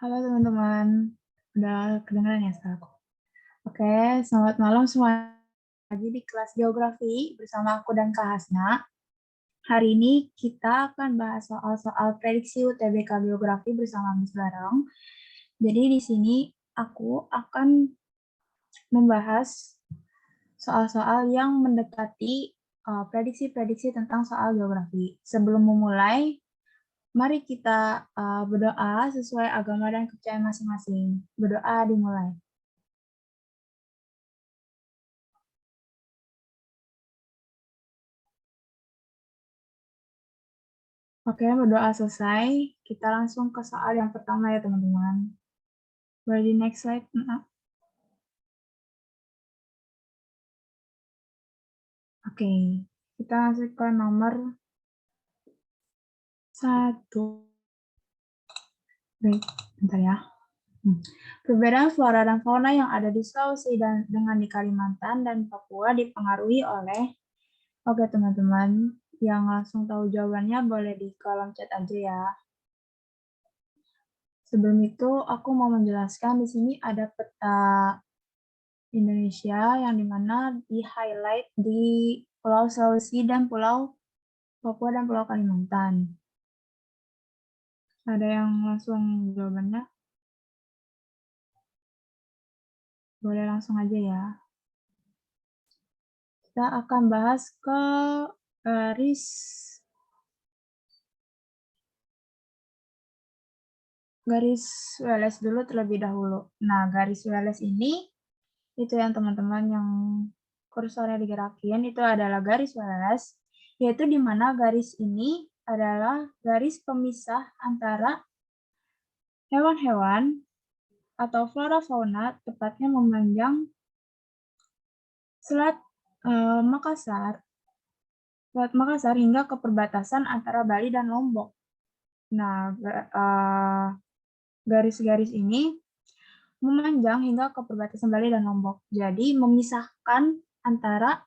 Halo teman-teman, udah kedengeran ya suaraku? Oke, selamat malam semua. Lagi di kelas geografi bersama aku dan Kak Hasna. Hari ini kita akan bahas soal-soal prediksi UTBK Geografi bersama Miss Bareng. Jadi di sini aku akan membahas soal-soal yang mendekati prediksi-prediksi tentang soal geografi. Sebelum memulai, mari kita berdoa sesuai agama dan kepercayaan masing-masing. Berdoa dimulai. Oke, berdoa selesai. Kita langsung ke soal yang pertama ya, teman-teman. Boleh di next slide? Oke, kita masuk ke nomor 1. Baik, bentar ya. Perbedaan flora dan fauna yang ada di Sulawesi dan dengan di Kalimantan dan Papua dipengaruhi oleh... Oke, teman-teman, yang langsung tahu jawabannya boleh di kolom chat aja ya. Sebelum itu, aku mau menjelaskan di sini ada peta Indonesia yang dimana di-highlight di Pulau Sulawesi dan Pulau Papua dan Pulau Kalimantan. Ada yang langsung jawabannya? Boleh langsung aja ya. Kita akan bahas ke garis Wallace dulu terlebih dahulu. Nah, garis Wallace ini, itu yang teman-teman yang kursornya digerakin, itu adalah garis Wallace, yaitu di mana garis ini adalah garis pemisah antara hewan-hewan atau flora fauna, tepatnya memanjang Selat Makassar hingga ke perbatasan antara Bali dan Lombok. Nah, garis-garis ini memanjang hingga ke perbatasan Bali dan Lombok. Jadi memisahkan antara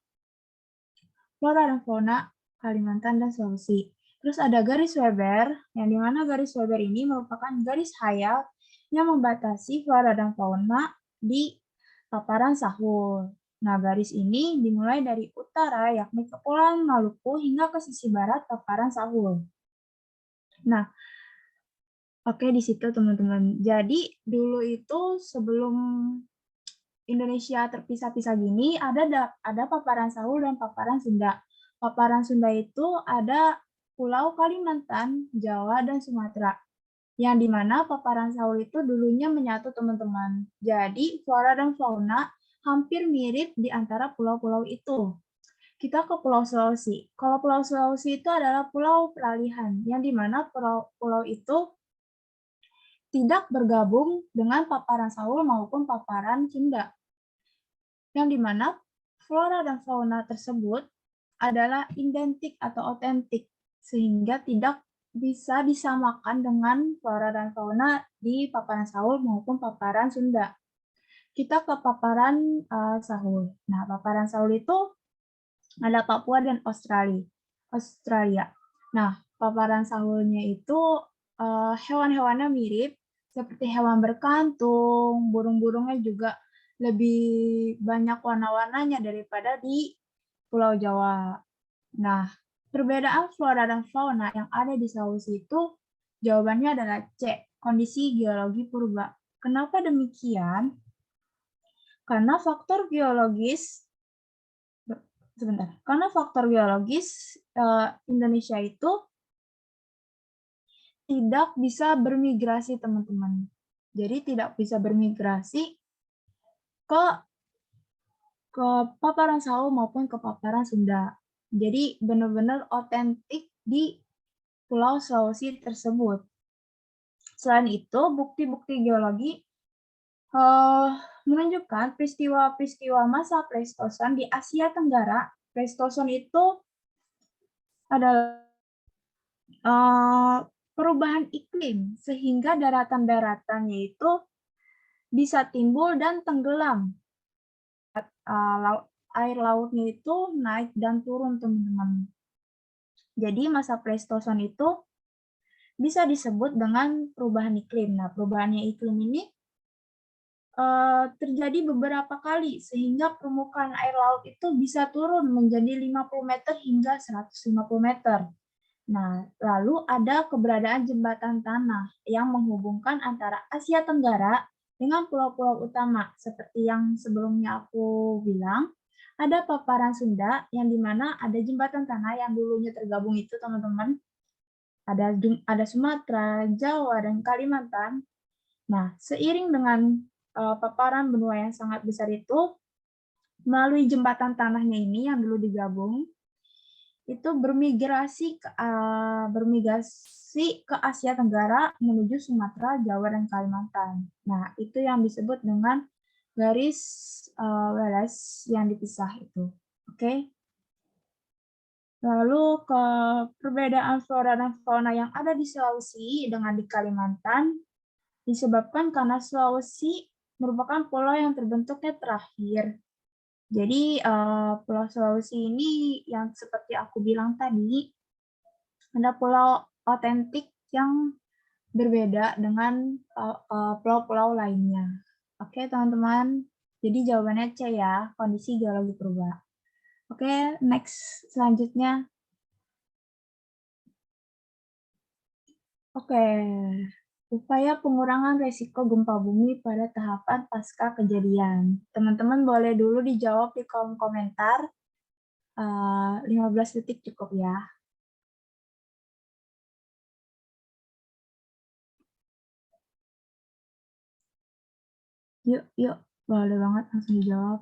flora dan fauna Kalimantan dan Sulawesi. Terus ada garis Weber, yang dimana garis Weber ini merupakan garis hayal yang membatasi flora dan fauna di paparan Sahul. Nah, garis ini dimulai dari utara, yakni Kepulauan Maluku, hingga ke sisi barat paparan Sahul. Nah, oke, di situ teman-teman. Jadi, dulu itu sebelum Indonesia terpisah-pisah gini, ada paparan Sahul dan paparan Sunda. Paparan Sunda itu ada Pulau Kalimantan, Jawa, dan Sumatera. Yang dimana paparan Sahul itu dulunya menyatu teman-teman. Jadi, flora dan fauna hampir mirip di antara pulau-pulau itu. Kita ke Pulau Sulawesi. Kalau Pulau Sulawesi itu adalah pulau peralihan, yang dimana pulau itu tidak bergabung dengan paparan Sahul maupun paparan Sunda. Yang dimana flora dan fauna tersebut adalah identik atau otentik, sehingga tidak bisa disamakan dengan flora dan fauna di paparan Sahul maupun paparan Sunda. Kita ke paparan Sahul. Nah, paparan Sahul itu ada Papua dan Australia. Nah, paparan Sahulnya itu hewan-hewannya mirip, seperti hewan berkantung, burung-burungnya juga lebih banyak warna-warnanya daripada di Pulau Jawa. Nah, perbedaan flora dan fauna yang ada di Sulawesi itu jawabannya adalah C, kondisi geologi purba. Kenapa demikian? Karena faktor geologis Indonesia itu tidak bisa bermigrasi, teman-teman. Jadi tidak bisa bermigrasi ke paparan Sahul maupun ke paparan Sunda. Jadi benar-benar otentik di Pulau Sulawesi tersebut. Selain itu, bukti-bukti geologi menunjukkan peristiwa-peristiwa masa Pleistosen di Asia Tenggara. Pleistosen itu adalah perubahan iklim, sehingga daratan-daratannya itu bisa timbul dan tenggelam. Air lautnya itu naik dan turun, teman-teman. Jadi masa Pleistosen itu bisa disebut dengan perubahan iklim. Nah, perubahan iklim ini terjadi beberapa kali sehingga permukaan air laut itu bisa turun menjadi 50 meter hingga 150 meter. Nah, lalu ada keberadaan jembatan tanah yang menghubungkan antara Asia Tenggara dengan pulau-pulau utama. Seperti yang sebelumnya aku bilang, ada paparan Sunda yang dimana ada jembatan tanah yang dulunya tergabung itu, teman-teman. Ada Sumatera, Jawa, dan Kalimantan. Nah, seiring dengan paparan benua yang sangat besar itu, melalui jembatan tanahnya ini yang dulu digabung, itu bermigrasi ke Asia Tenggara menuju Sumatera, Jawa, dan Kalimantan. Nah, itu yang disebut dengan garis Wallace yang dipisah itu. Oke. Lalu ke perbedaan flora dan fauna yang ada di Sulawesi dengan di Kalimantan disebabkan karena Sulawesi merupakan pulau yang terbentuknya terakhir. Jadi Pulau Sulawesi ini yang seperti aku bilang tadi, ada pulau otentik yang berbeda dengan pulau-pulau lainnya. Oke, teman-teman. Jadi jawabannya C ya, kondisi geologi purba. Oke, next selanjutnya. Oke, upaya pengurangan resiko gempa bumi pada tahapan pasca kejadian. Teman-teman boleh dulu dijawab di kolom komentar. 15 detik cukup ya. Yuk, yuk. Boleh banget langsung dijawab.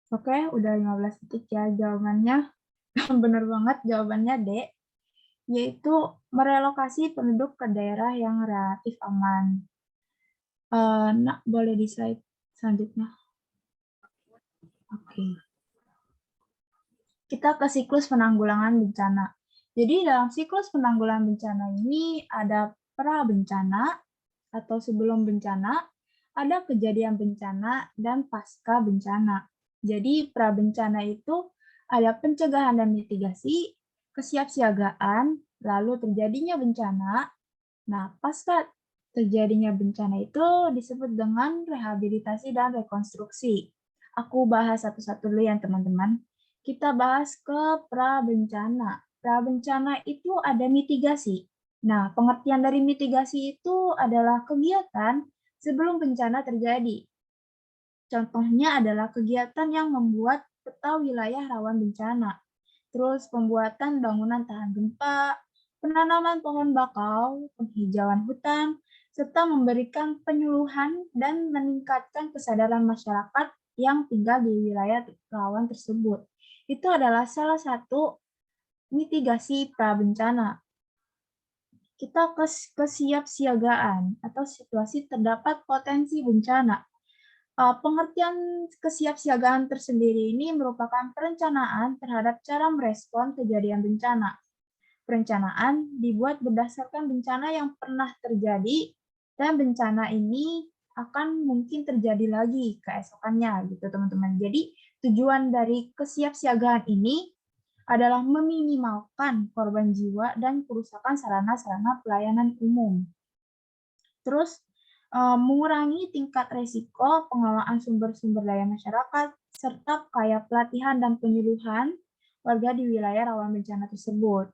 Oke, udah 15 detik ya jawabannya. Bener banget jawabannya D, yaitu merelokasi penduduk ke daerah yang relatif aman. Nak, boleh di slide selanjutnya. Oke. Kita ke siklus penanggulangan bencana. Jadi dalam siklus penanggulangan bencana ini ada pra bencana atau sebelum bencana, ada kejadian bencana, dan pasca bencana. Jadi pra bencana itu ada pencegahan dan mitigasi, kesiapsiagaan, lalu terjadinya bencana. Nah, pasca terjadinya bencana itu disebut dengan rehabilitasi dan rekonstruksi. Aku bahas satu-satu dulu ya, teman-teman. Kita bahas ke pra-bencana. Pra-bencana itu ada mitigasi. Nah, pengertian dari mitigasi itu adalah kegiatan sebelum bencana terjadi. Contohnya adalah kegiatan yang membuat peta wilayah rawan bencana, terus pembuatan bangunan tahan gempa, penanaman pohon bakau, penghijauan hutan, serta memberikan penyuluhan dan meningkatkan kesadaran masyarakat yang tinggal di wilayah rawan tersebut. Itu adalah salah satu mitigasi pra-bencana. Kita ke kesiapsiagaan atau situasi terdapat potensi bencana. Pengertian kesiapsiagaan tersendiri ini merupakan perencanaan terhadap cara merespon kejadian bencana. Perencanaan dibuat berdasarkan bencana yang pernah terjadi dan bencana ini akan mungkin terjadi lagi keesokannya gitu teman-teman. Jadi tujuan dari kesiapsiagaan ini adalah meminimalkan korban jiwa dan kerusakan sarana-sarana pelayanan umum. Terus mengurangi tingkat risiko pengelolaan sumber-sumber daya masyarakat, serta kaya pelatihan dan penyuluhan warga di wilayah rawan bencana tersebut.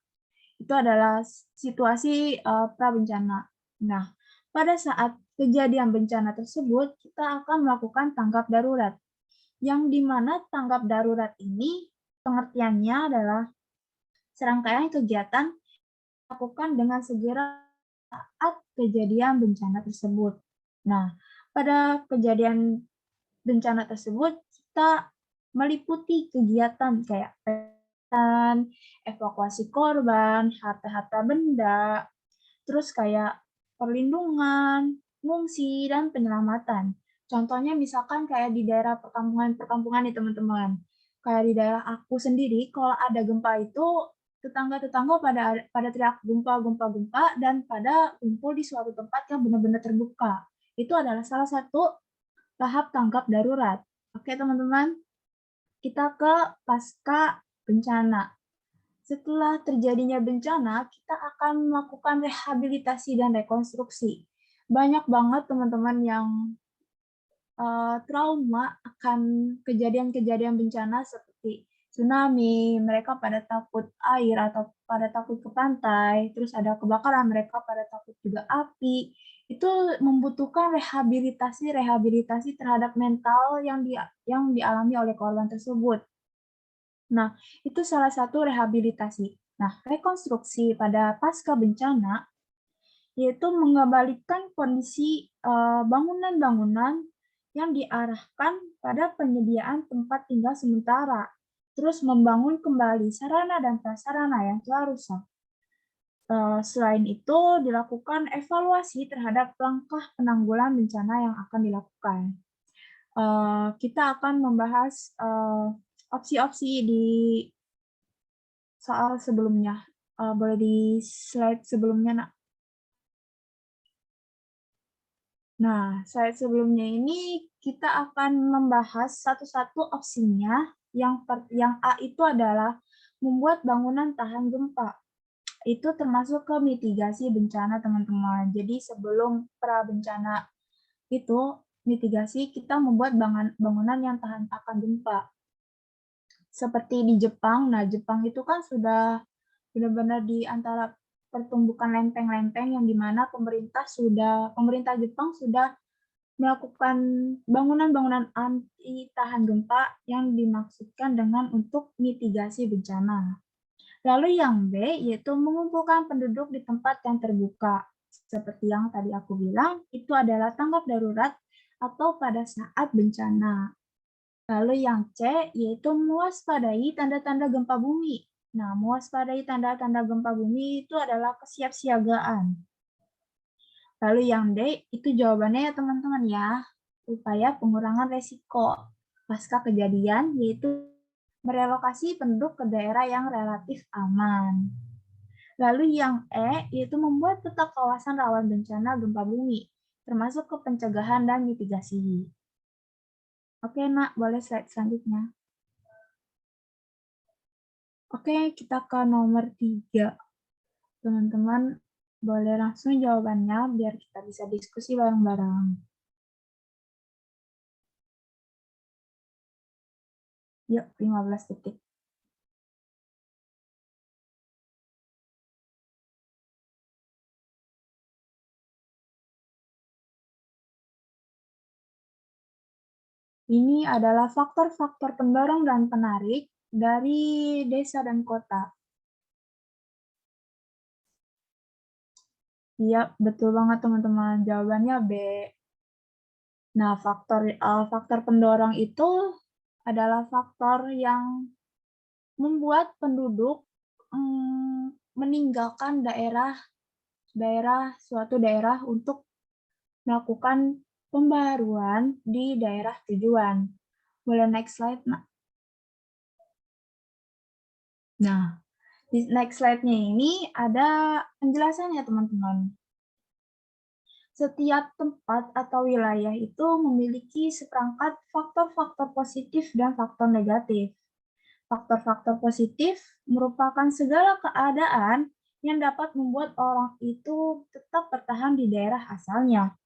Itu adalah situasi pra-bencana. Nah, pada saat kejadian bencana tersebut, kita akan melakukan tanggap darurat, yang dimana tanggap darurat ini pengertiannya adalah serangkaian kegiatan dilakukan dengan segera saat kejadian bencana tersebut. Nah, pada kejadian bencana tersebut, kita meliputi kegiatan kayak evakuasi korban, harta-harta benda, terus kayak perlindungan, ngungsi, dan penyelamatan. Contohnya misalkan kayak di daerah perkampungan-perkampungan nih teman-teman. Kayak di daerah aku sendiri, kalau ada gempa itu tetangga-tetangga pada teriak gempa, gempa, gempa, dan pada kumpul di suatu tempat yang benar-benar terbuka. Itu adalah salah satu tahap tanggap darurat. Oke, teman-teman, kita ke pasca bencana. Setelah terjadinya bencana, kita akan melakukan rehabilitasi dan rekonstruksi. Banyak banget teman-teman yang trauma akan kejadian-kejadian bencana seperti tsunami, mereka pada takut air atau pada takut ke pantai, terus ada kebakaran, mereka pada takut juga api. Itu membutuhkan rehabilitasi terhadap mental yang dialami oleh korban tersebut. Nah, itu salah satu rehabilitasi. Nah, rekonstruksi pada pasca bencana yaitu mengembalikan kondisi bangunan-bangunan yang diarahkan pada penyediaan tempat tinggal sementara, terus membangun kembali sarana dan prasarana yang telah rusak. Selain itu, dilakukan evaluasi terhadap langkah penanggulangan bencana yang akan dilakukan. Kita akan membahas opsi-opsi di soal sebelumnya. Boleh di slide sebelumnya, Nak. Nah, slide sebelumnya ini kita akan membahas satu-satu opsinya. Yang A itu adalah membuat bangunan tahan gempa. Itu termasuk ke mitigasi bencana, teman-teman. Jadi sebelum pra-bencana itu, mitigasi kita membuat bangunan yang tahan akan gempa. Seperti di Jepang, nah Jepang itu kan sudah benar-benar di antara pertumbukan lempeng-lempeng yang dimana pemerintah Jepang sudah melakukan bangunan-bangunan anti tahan gempa yang dimaksudkan dengan untuk mitigasi bencana. Lalu yang B yaitu mengumpulkan penduduk di tempat yang terbuka. Seperti yang tadi aku bilang, itu adalah tanggap darurat atau pada saat bencana. Lalu yang C yaitu mewaspadai tanda-tanda gempa bumi. Nah, mewaspadai tanda-tanda gempa bumi itu adalah kesiapsiagaan. Lalu yang D, itu jawabannya ya teman-teman ya, upaya pengurangan resiko pasca kejadian, yaitu merelokasi penduduk ke daerah yang relatif aman. Lalu yang E, yaitu membuat peta kawasan rawan bencana gempa bumi, termasuk ke pencegahan dan mitigasi. Oke, Nak, boleh slide selanjutnya. Oke, kita ke nomor 3. Teman-teman, boleh langsung jawabannya biar kita bisa diskusi bareng-bareng. Yuk, 15 detik. Ini adalah faktor-faktor pendorong dan penarik dari desa dan kota. Iya, betul banget teman-teman. Jawabannya B. Nah, faktor pendorong itu adalah faktor yang membuat penduduk meninggalkan suatu daerah untuk melakukan pembaruan di daerah tujuan. Boleh next slide, Nak? Nah, di next slide-nya ini ada penjelasannya, teman-teman. Setiap tempat atau wilayah itu memiliki seperangkat faktor-faktor positif dan faktor negatif. Faktor-faktor positif merupakan segala keadaan yang dapat membuat orang itu tetap bertahan di daerah asalnya.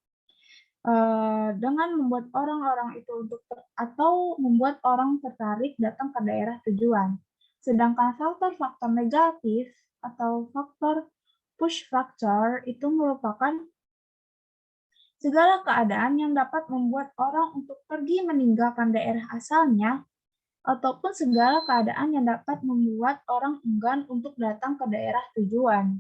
Dengan membuat orang-orang itu atau membuat orang tertarik datang ke daerah tujuan. Sedangkan faktor-faktor negatif atau faktor push factor itu merupakan segala keadaan yang dapat membuat orang untuk pergi meninggalkan daerah asalnya, ataupun segala keadaan yang dapat membuat orang enggan untuk datang ke daerah tujuan.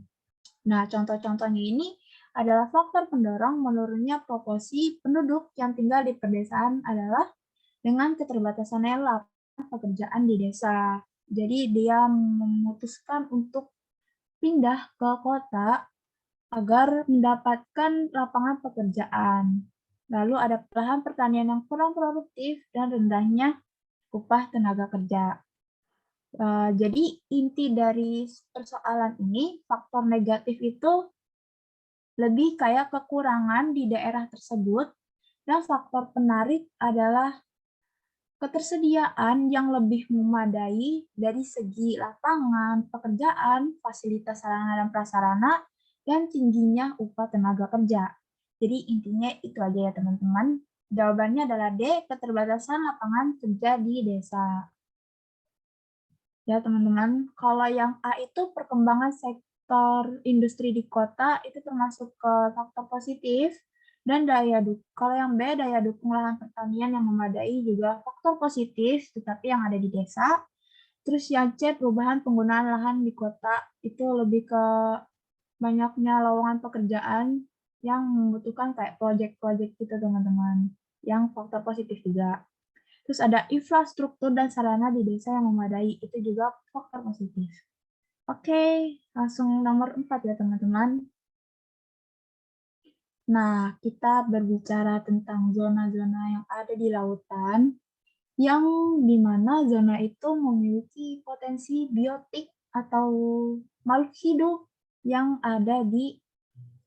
Nah, contoh-contohnya ini adalah faktor pendorong menurunnya proporsi penduduk yang tinggal di pedesaan adalah dengan keterbatasan lapangan pekerjaan di desa. Jadi dia memutuskan untuk pindah ke kota agar mendapatkan lapangan pekerjaan. Lalu ada lahan pertanian yang kurang produktif dan rendahnya upah tenaga kerja. Jadi inti dari persoalan ini, faktor negatif itu lebih kayak kekurangan di daerah tersebut, dan faktor penarik adalah ketersediaan yang lebih memadai dari segi lapangan, pekerjaan, fasilitas sarana dan prasarana, dan tingginya upah tenaga kerja. Jadi intinya itu aja ya teman-teman. Jawabannya adalah D, keterbatasan lapangan kerja di desa. Ya teman-teman, kalau yang A itu perkembangan sektor industri di kota itu termasuk ke faktor positif, dan daya dukung. Kalau yang B, daya dukung lahan pertanian yang memadai juga faktor positif, tetapi yang ada di desa. Terus yang C, perubahan penggunaan lahan di kota itu lebih ke banyaknya lowongan pekerjaan yang membutuhkan kayak proyek-proyek gitu teman-teman, yang faktor positif juga. Terus ada infrastruktur dan sarana di desa yang memadai, itu juga faktor positif. Oke, langsung nomor 4 ya teman-teman. Nah, kita berbicara tentang zona-zona yang ada di lautan, yang dimana zona itu memiliki potensi biotik atau makhluk hidup yang ada di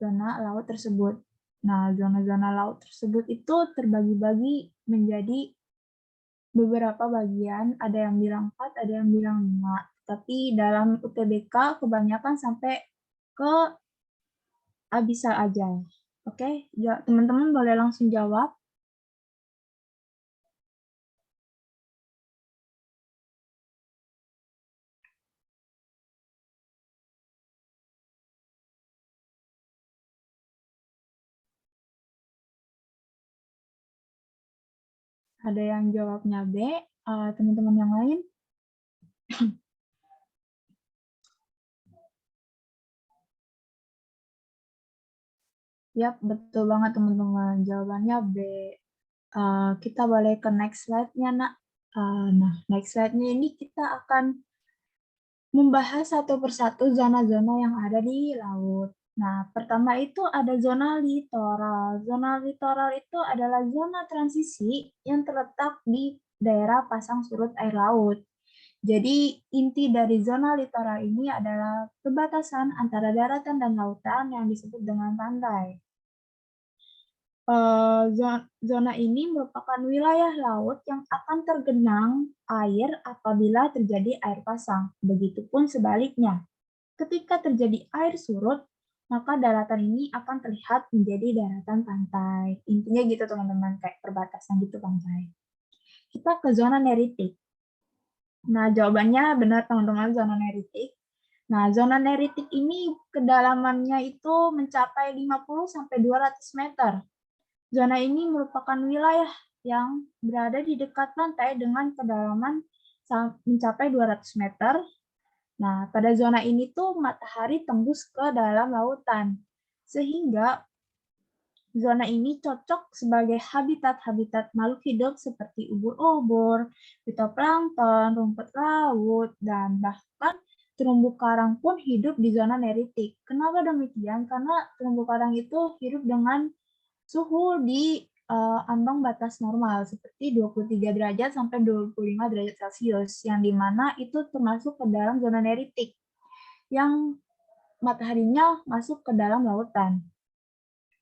zona laut tersebut. Nah, zona-zona laut tersebut itu terbagi-bagi menjadi beberapa bagian, ada yang bilang 4, ada yang bilang 5. Tapi dalam UTBK kebanyakan sampai ke abyssal aja. Oke, ya, teman-teman boleh langsung jawab. Ada yang jawabnya B, teman-teman yang lain. Yap, betul banget teman-teman. Jawabannya B. Kita boleh ke next slide-nya, Nak. Nah, next slide-nya ini kita akan membahas satu persatu zona-zona yang ada di laut. Nah, pertama itu ada zona litoral. Zona litoral itu adalah zona transisi yang terletak di daerah pasang surut air laut. Jadi, inti dari zona litoral ini adalah perbatasan antara daratan dan lautan yang disebut dengan pantai. Zona ini merupakan wilayah laut yang akan tergenang air apabila terjadi air pasang. Begitupun sebaliknya. Ketika terjadi air surut, maka daratan ini akan terlihat menjadi daratan pantai. Intinya gitu teman-teman, kayak perbatasan gitu pantai. Kita ke zona neritik. Nah, jawabannya benar teman-teman, zona neritik. Nah, zona neritik ini kedalamannya itu mencapai 50-200 meter. Zona ini merupakan wilayah yang berada di dekat pantai dengan kedalaman mencapai 200 meter. Nah, pada zona ini tuh matahari tembus ke dalam lautan. Sehingga zona ini cocok sebagai habitat-habitat makhluk hidup seperti ubur-ubur, fitoplankton, rumput laut, dan bahkan terumbu karang pun hidup di zona neritik. Kenapa demikian? Karena terumbu karang itu hidup dengan suhu di ambang batas normal seperti 23 derajat sampai 25 derajat Celcius, yang dimana itu termasuk ke dalam zona neritik yang mataharinya masuk ke dalam lautan.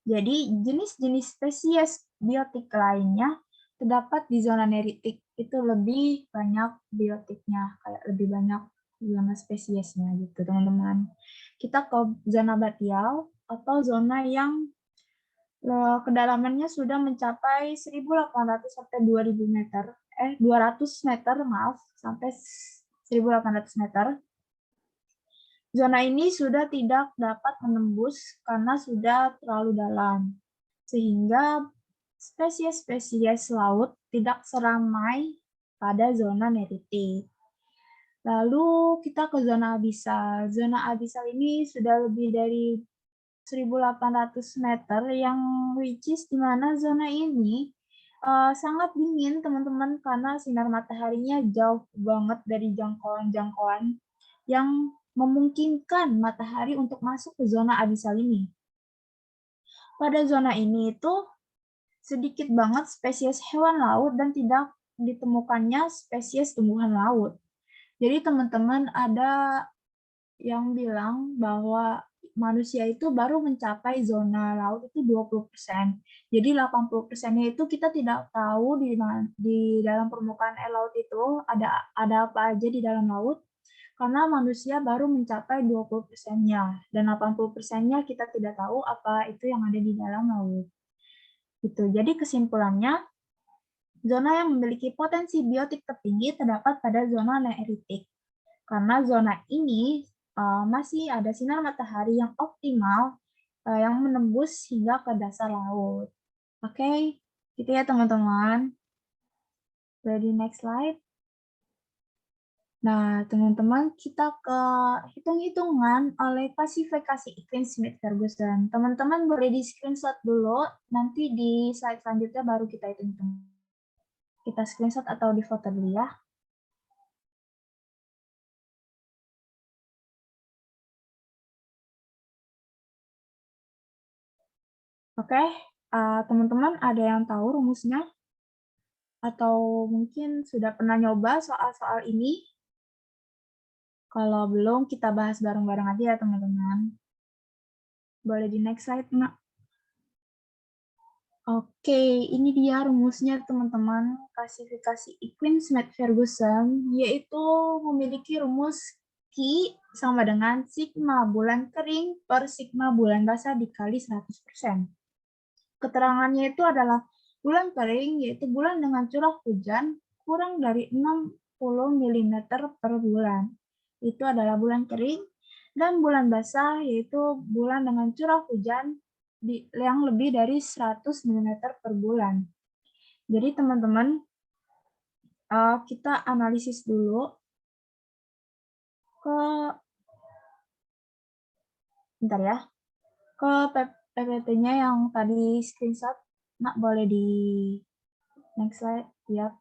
Jadi jenis-jenis spesies biotik lainnya terdapat di zona neritik, itu lebih banyak biotiknya, kayak lebih banyak zona spesiesnya gitu teman-teman. Kita ke zona batial atau zona yang kedalamannya sudah mencapai 1.800 sampai 2.000 meter, 200 meter, maaf, sampai 1.800 meter. Zona ini sudah tidak dapat menembus karena sudah terlalu dalam, sehingga spesies-spesies laut tidak seramai pada zona neritik. Lalu kita ke zona abisal. Zona abisal ini sudah lebih dari 1.800 meter, yang which is di mana zona ini sangat dingin teman-teman, karena sinar mataharinya jauh banget dari jangkauan-jangkauan yang memungkinkan matahari untuk masuk ke zona abisal ini. Pada zona ini itu sedikit banget spesies hewan laut dan tidak ditemukannya spesies tumbuhan laut. Jadi teman-teman ada yang bilang bahwa manusia itu baru mencapai zona laut itu 20%. Jadi 80%-nya itu kita tidak tahu di dalam permukaan air laut itu ada apa aja di dalam laut, karena manusia baru mencapai 20%-nya, dan 80%-nya kita tidak tahu apa itu yang ada di dalam laut. Gitu. Jadi kesimpulannya, zona yang memiliki potensi biotik tertinggi terdapat pada zona neeritik. Karena zona ini masih ada sinar matahari yang optimal yang menembus hingga ke dasar laut. Oke, gitu ya teman-teman. Ready, next slide. Nah, teman-teman, kita ke hitung-hitungan oleh klasifikasi iklim Smith-Ferguson. Teman-teman boleh di screenshot dulu, nanti di slide selanjutnya baru kita hitung-hitung. Kita screenshot atau di foto dulu ya. Oke, teman-teman ada yang tahu rumusnya? Atau mungkin sudah pernah nyoba soal-soal ini? Kalau belum, kita bahas bareng-bareng aja ya teman-teman. Boleh di next slide, Nak. Oke, ini dia rumusnya teman-teman. Klasifikasi iklim Smith-Ferguson, yaitu memiliki rumus Q sama dengan sigma bulan kering per sigma bulan basah dikali 100%. Keterangannya itu adalah bulan kering, yaitu bulan dengan curah hujan kurang dari 60 mm per bulan. Itu adalah bulan kering. Dan bulan basah, yaitu bulan dengan curah hujan yang lebih dari 100 mm per bulan. Jadi teman-teman, kita analisis dulu ke, bentar ya, ke PPT-nya yang tadi screenshot. Nak boleh di next slide, ya.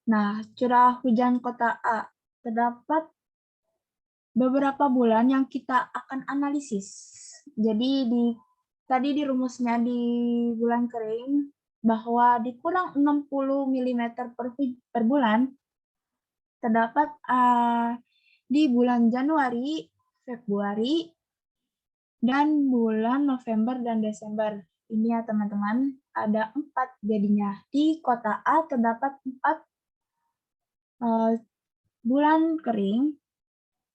Nah, curah hujan kota A terdapat beberapa bulan yang kita akan analisis. Jadi tadi di rumusnya di bulan kering bahwa dikurang 60 mm per bulan terdapat di bulan Januari, Februari, dan bulan November dan Desember. Ini ya teman-teman, ada 4 jadinya. Di kota A terdapat 4 bulan kering,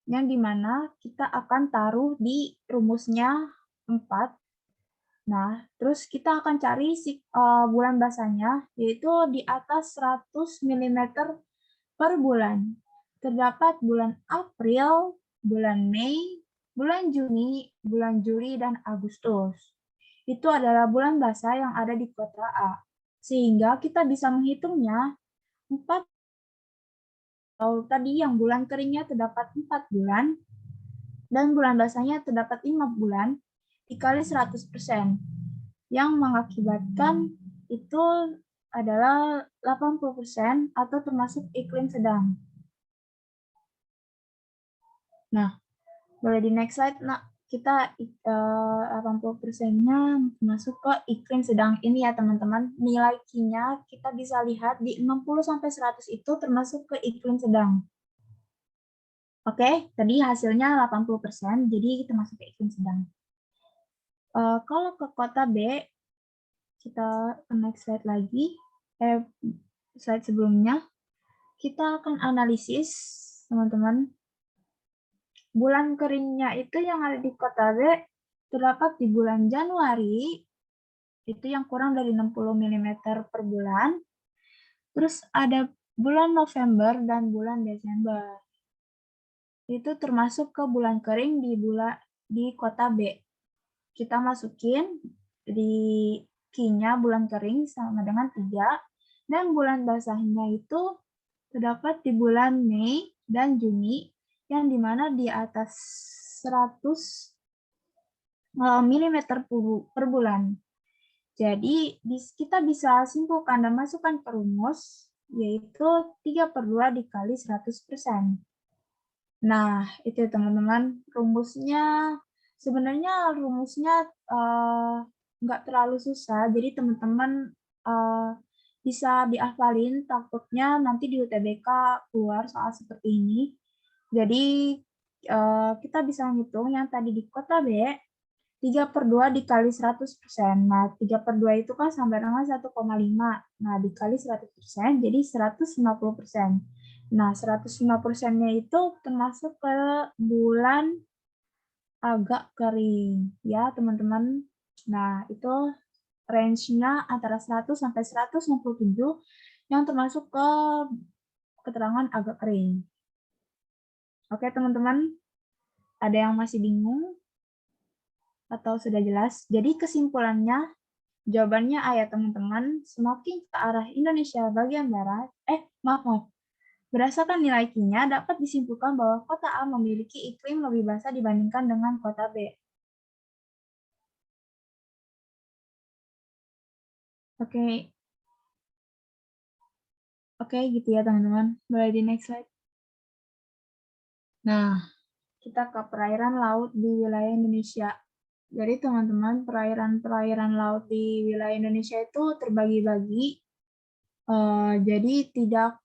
yang dimana kita akan taruh di rumusnya 4. Nah, terus kita akan cari bulan basahnya, yaitu di atas 100 mm per bulan. Terdapat bulan April, bulan Mei, bulan Juni, bulan Juli, dan Agustus. Itu adalah bulan basah yang ada di kota A. Sehingga kita bisa menghitungnya 4. Kalau tadi yang bulan keringnya terdapat 4 bulan, dan bulan basahnya terdapat 5 bulan, dikali 100%, yang mengakibatkan itu adalah 80% atau termasuk iklim sedang. Nah, boleh di next slide, Nak. Kita 80%-nya masuk ke iklim sedang ini ya, teman-teman. Nilai Q-nya kita bisa lihat di 60-100 itu termasuk ke iklim sedang. Oke, tadi hasilnya 80%, jadi kita masuk ke iklim sedang. Kalau ke kota B, kita ke next slide lagi. Slide sebelumnya, kita akan analisis, teman-teman. Bulan keringnya itu yang ada di kota B terdapat di bulan Januari, itu yang kurang dari 60 mm per bulan. Terus ada bulan November dan bulan Desember. Itu termasuk ke bulan kering di kota B. Kita masukin di Q-nya bulan kering sama dengan 3, dan bulan basahnya itu terdapat di bulan Mei dan Juni, yang dimana di atas 100 mm per bulan. Jadi kita bisa simpulkan dan masukkan ke rumus, yaitu 3/2 dikali 100%. Nah, itu teman-teman rumusnya. Sebenarnya rumusnya nggak terlalu susah, jadi teman-teman bisa dihafalin, takutnya nanti di UTBK keluar soal seperti ini. Jadi kita bisa ngitung yang tadi di kota B, 3/2 dikali 100%. Nah, 3/2 itu kan sama dengan 1,5. Nah, dikali 100%, jadi 150%. Nah, 150%-nya itu termasuk ke bulan agak kering, ya teman-teman. Nah, itu range-nya antara 100 sampai 167 yang termasuk ke keterangan agak kering. Oke, teman-teman, ada yang masih bingung atau sudah jelas? Jadi kesimpulannya, jawabannya A ya teman-teman, semakin ke arah Indonesia bagian barat, maaf, berdasarkan nilai Q-nya dapat disimpulkan bahwa kota A memiliki iklim lebih basah dibandingkan dengan kota B. Oke. Oke, gitu ya teman-teman. Boleh di next slide. Nah, kita ke perairan laut di wilayah Indonesia. Jadi teman-teman, perairan laut di wilayah Indonesia itu terbagi-bagi. Jadi tidak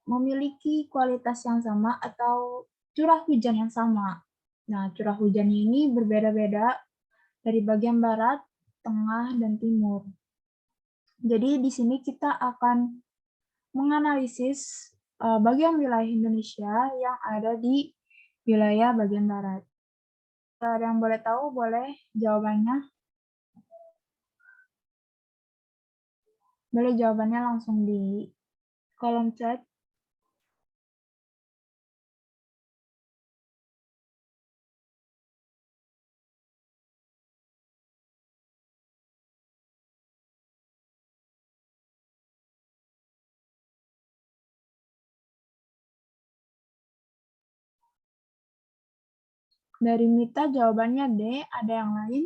memiliki kualitas yang sama atau curah hujan yang sama. Nah, curah hujan ini berbeda-beda dari bagian barat, tengah, dan timur. Jadi di sini kita akan menganalisis bagian wilayah Indonesia yang ada di wilayah bagian barat. Ada yang boleh tahu, boleh jawabannya? Boleh jawabannya langsung di kolom chat. Dari Mita jawabannya D, ada yang lain?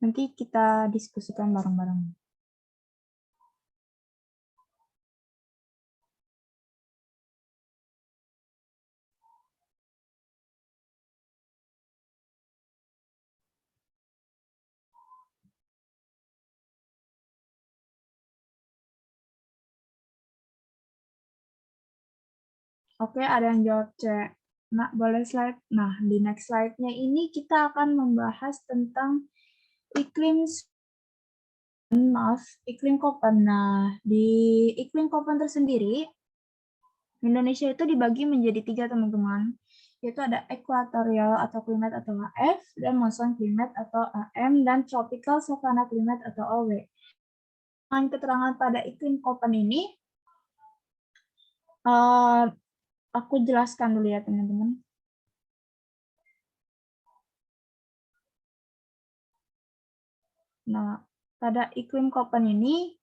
Nanti kita diskusikan bareng-bareng. Oke, ada yang jawab C. Nah, boleh slide. Nah, di next slide-nya ini kita akan membahas tentang iklim Koppen. Nah, di iklim Koppen tersendiri, Indonesia itu dibagi menjadi 3, teman-teman. Yaitu ada equatorial atau climate atau HF, dan monsoon climate atau AM, dan tropical savanna climate atau OW. Dengan keterangan pada iklim Koppen ini, aku jelaskan dulu ya, teman-teman. Nah, pada iklim Koppen ini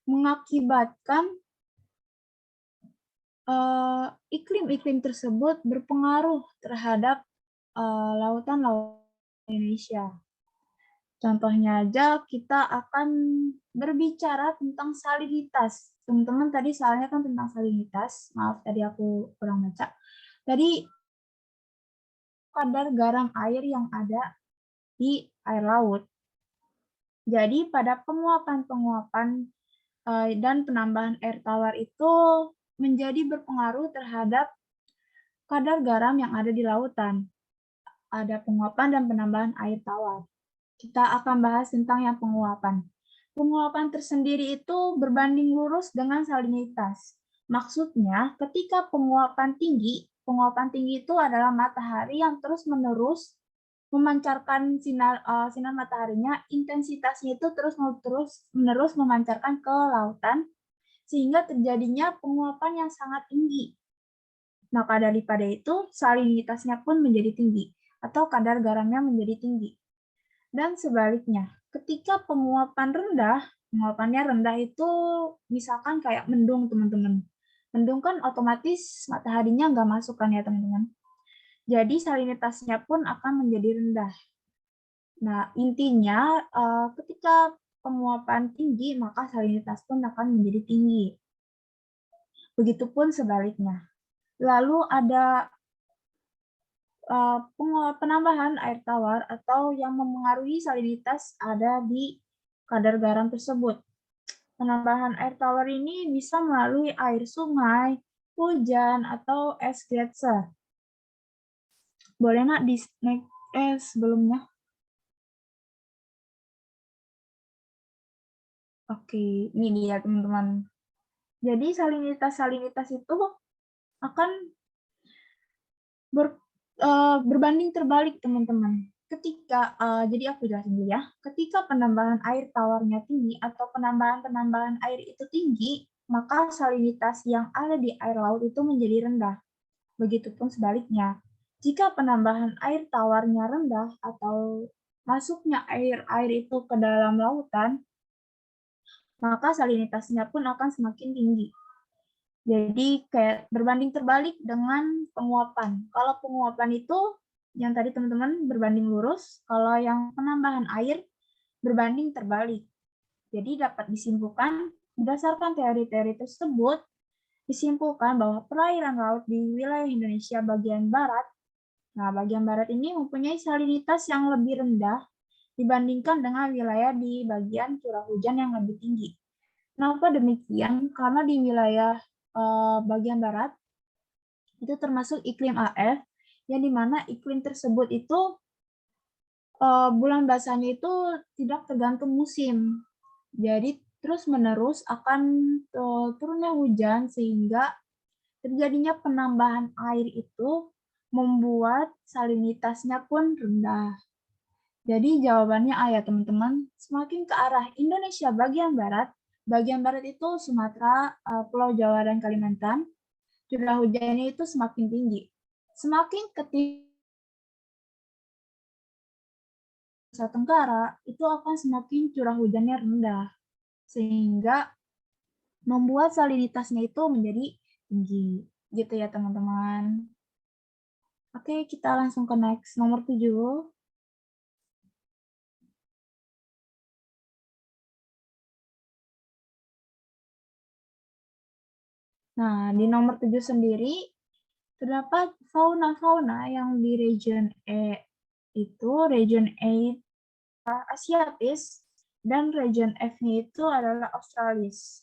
mengakibatkan iklim-iklim tersebut berpengaruh terhadap lautan-lautan Indonesia. Contohnya aja, kita akan berbicara tentang salinitas. Teman-teman tadi soalnya kan tentang salinitas. Maaf, tadi aku kurang baca. Tadi kadar garam air yang ada di air laut. Jadi pada penguapan-penguapan dan penambahan air tawar itu menjadi berpengaruh terhadap kadar garam yang ada di lautan. Ada penguapan dan penambahan air tawar. Kita akan bahas tentang yang penguapan. Penguapan tersendiri itu berbanding lurus dengan salinitas. Maksudnya, ketika penguapan tinggi itu adalah matahari yang terus-menerus memancarkan sinar mataharinya, intensitasnya itu terus-menerus memancarkan ke lautan, sehingga terjadinya penguapan yang sangat tinggi. Maka daripada itu, salinitasnya pun menjadi tinggi, atau kadar garamnya menjadi tinggi. Dan sebaliknya, ketika penguapannya rendah itu misalkan kayak mendung, teman-teman. Mendung kan otomatis mataharinya nggak masuk kan ya, teman-teman. Jadi salinitasnya pun akan menjadi rendah. Nah, intinya ketika penguapan tinggi, maka salinitas pun akan menjadi tinggi. Begitupun sebaliknya. Lalu ada penambahan air tawar atau yang memengaruhi salinitas ada di kadar garam tersebut. Penambahan air tawar ini bisa melalui air sungai, hujan, atau es gletser. Boleh nak di next sebelumnya? Oke, ini dia teman-teman. Jadi salinitas itu akan berbanding terbalik teman-teman. Jadi aku jelasin dulu ya. Ketika penambahan air tawarnya tinggi atau penambahan air itu tinggi, maka salinitas yang ada di air laut itu menjadi rendah. Begitupun sebaliknya. Jika penambahan air tawarnya rendah atau masuknya air itu ke dalam lautan, maka salinitasnya pun akan semakin tinggi. Jadi kayak berbanding terbalik dengan penguapan. Kalau penguapan itu yang tadi teman-teman berbanding lurus, kalau yang penambahan air berbanding terbalik. Jadi dapat disimpulkan berdasarkan teori-teori tersebut, disimpulkan bahwa perairan laut di wilayah Indonesia bagian barat, nah bagian barat ini mempunyai salinitas yang lebih rendah dibandingkan dengan wilayah di bagian curah hujan yang lebih tinggi. Kenapa demikian? Karena di wilayah bagian barat itu termasuk iklim AF, yang dimana iklim tersebut itu bulan basahnya itu tidak tergantung musim. Jadi terus-menerus akan turunnya hujan sehingga terjadinya penambahan air itu membuat salinitasnya pun rendah. Jadi jawabannya A ya teman-teman, semakin ke arah Indonesia bagian barat itu Sumatera, Pulau Jawa, dan Kalimantan, curah hujannya itu semakin tinggi. Semakin ke Nusa Tenggara, itu akan semakin curah hujannya rendah, sehingga membuat salinitasnya itu menjadi tinggi. Gitu ya teman-teman. Oke, kita langsung ke next, nomor 7. Nah, di nomor 7 sendiri, terdapat fauna-fauna yang di region E itu, region E Asiatis, dan region F-nya itu adalah Australis.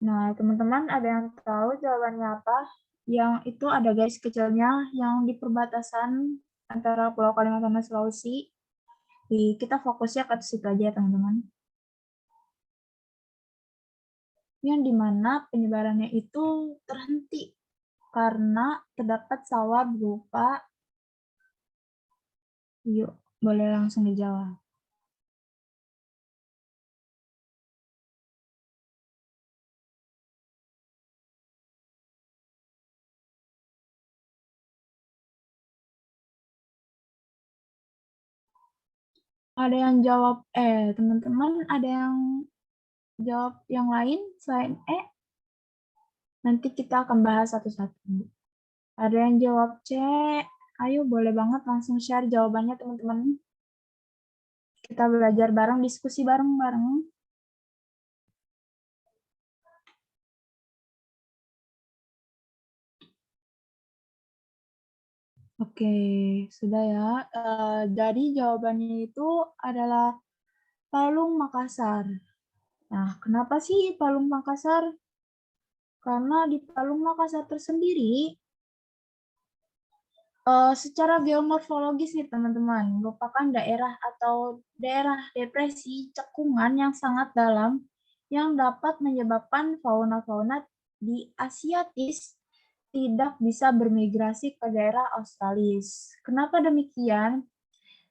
Nah, teman-teman ada yang tahu jawabannya apa? Yang itu ada garis kecilnya yang di perbatasan antara Pulau Kalimantan dan Sulawesi. Kita fokusnya ke situ aja, teman-teman. Yang dimana penyebarannya itu terhenti karena terdapat sawah berupa, yuk, boleh langsung dijawab. Ada yang jawab teman-teman ada yang jawab yang lain selain nanti kita akan bahas satu-satu. Ada yang jawab C, ayo boleh banget langsung share jawabannya teman-teman. Kita belajar bareng, diskusi bareng-bareng. Oke, sudah ya. Jadi jawabannya itu adalah Palung Makassar. Nah, kenapa sih Palung Makassar? Karena di Palung Makassar tersendiri, secara geomorfologis nih teman-teman, merupakan daerah atau daerah depresi cekungan yang sangat dalam yang dapat menyebabkan fauna-fauna di Asiatis tidak bisa bermigrasi ke daerah Australis. Kenapa demikian?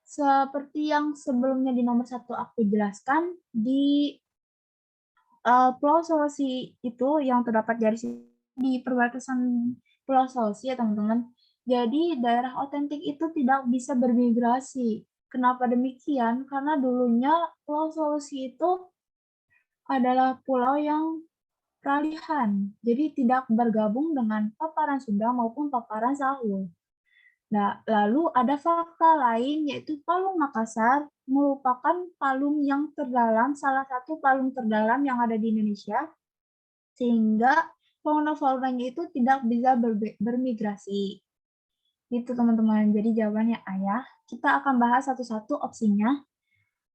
Seperti yang sebelumnya di nomor 1 aku jelaskan, di Pulau Sulawesi itu yang terdapat garis di perbatasan Pulau Sulawesi ya teman-teman. Jadi daerah otentik itu tidak bisa bermigrasi. Kenapa demikian? Karena dulunya Pulau Sulawesi itu adalah pulau yang peralihan, jadi tidak bergabung dengan paparan Sunda maupun paparan Sahul. Nah, lalu ada fakta lain yaitu Palung Makassar merupakan palung yang terdalam, salah satu palung terdalam yang ada di Indonesia, sehingga fauna-faunanya itu tidak bisa bermigrasi. Gitu teman-teman. Jadi jawabannya ayah. Kita akan bahas satu-satu opsinya.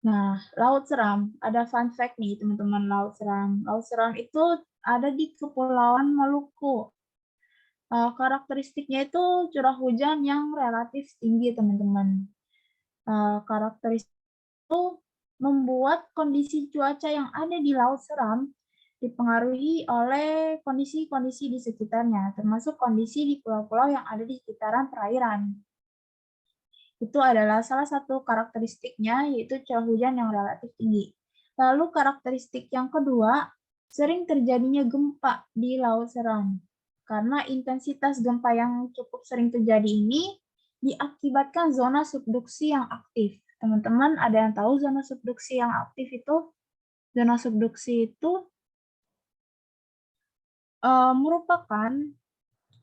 Nah, Laut Seram, ada fun fact nih teman-teman, Laut Seram. Laut Seram itu ada di Kepulauan Maluku. Karakteristiknya itu curah hujan yang relatif tinggi, teman-teman. Karakteristik itu membuat kondisi cuaca yang ada di Laut Seram dipengaruhi oleh kondisi-kondisi di sekitarnya, termasuk kondisi di pulau-pulau yang ada di sekitaran perairan. Itu adalah salah satu karakteristiknya, yaitu curah hujan yang relatif tinggi. Lalu karakteristik yang kedua, sering terjadinya gempa di Laut Seram. Karena intensitas gempa yang cukup sering terjadi ini diakibatkan zona subduksi yang aktif. Teman-teman ada yang tahu zona subduksi yang aktif itu? Zona subduksi itu merupakan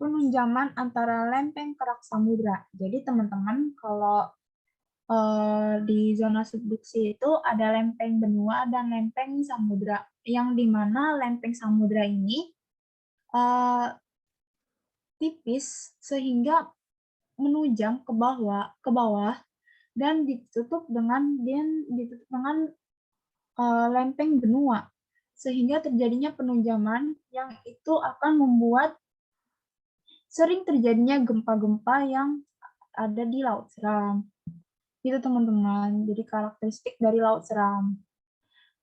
penunjaman antara lempeng kerak samudra. Jadi teman-teman kalau di zona subduksi itu ada lempeng benua dan lempeng samudra, yang dimana lempeng samudra ini tipis sehingga menunjang ke bawah dan ditutup dengan lempeng benua, sehingga terjadinya penunjaman yang itu akan membuat sering terjadinya gempa-gempa yang ada di Laut Seram. Itu teman-teman, jadi karakteristik dari Laut Seram.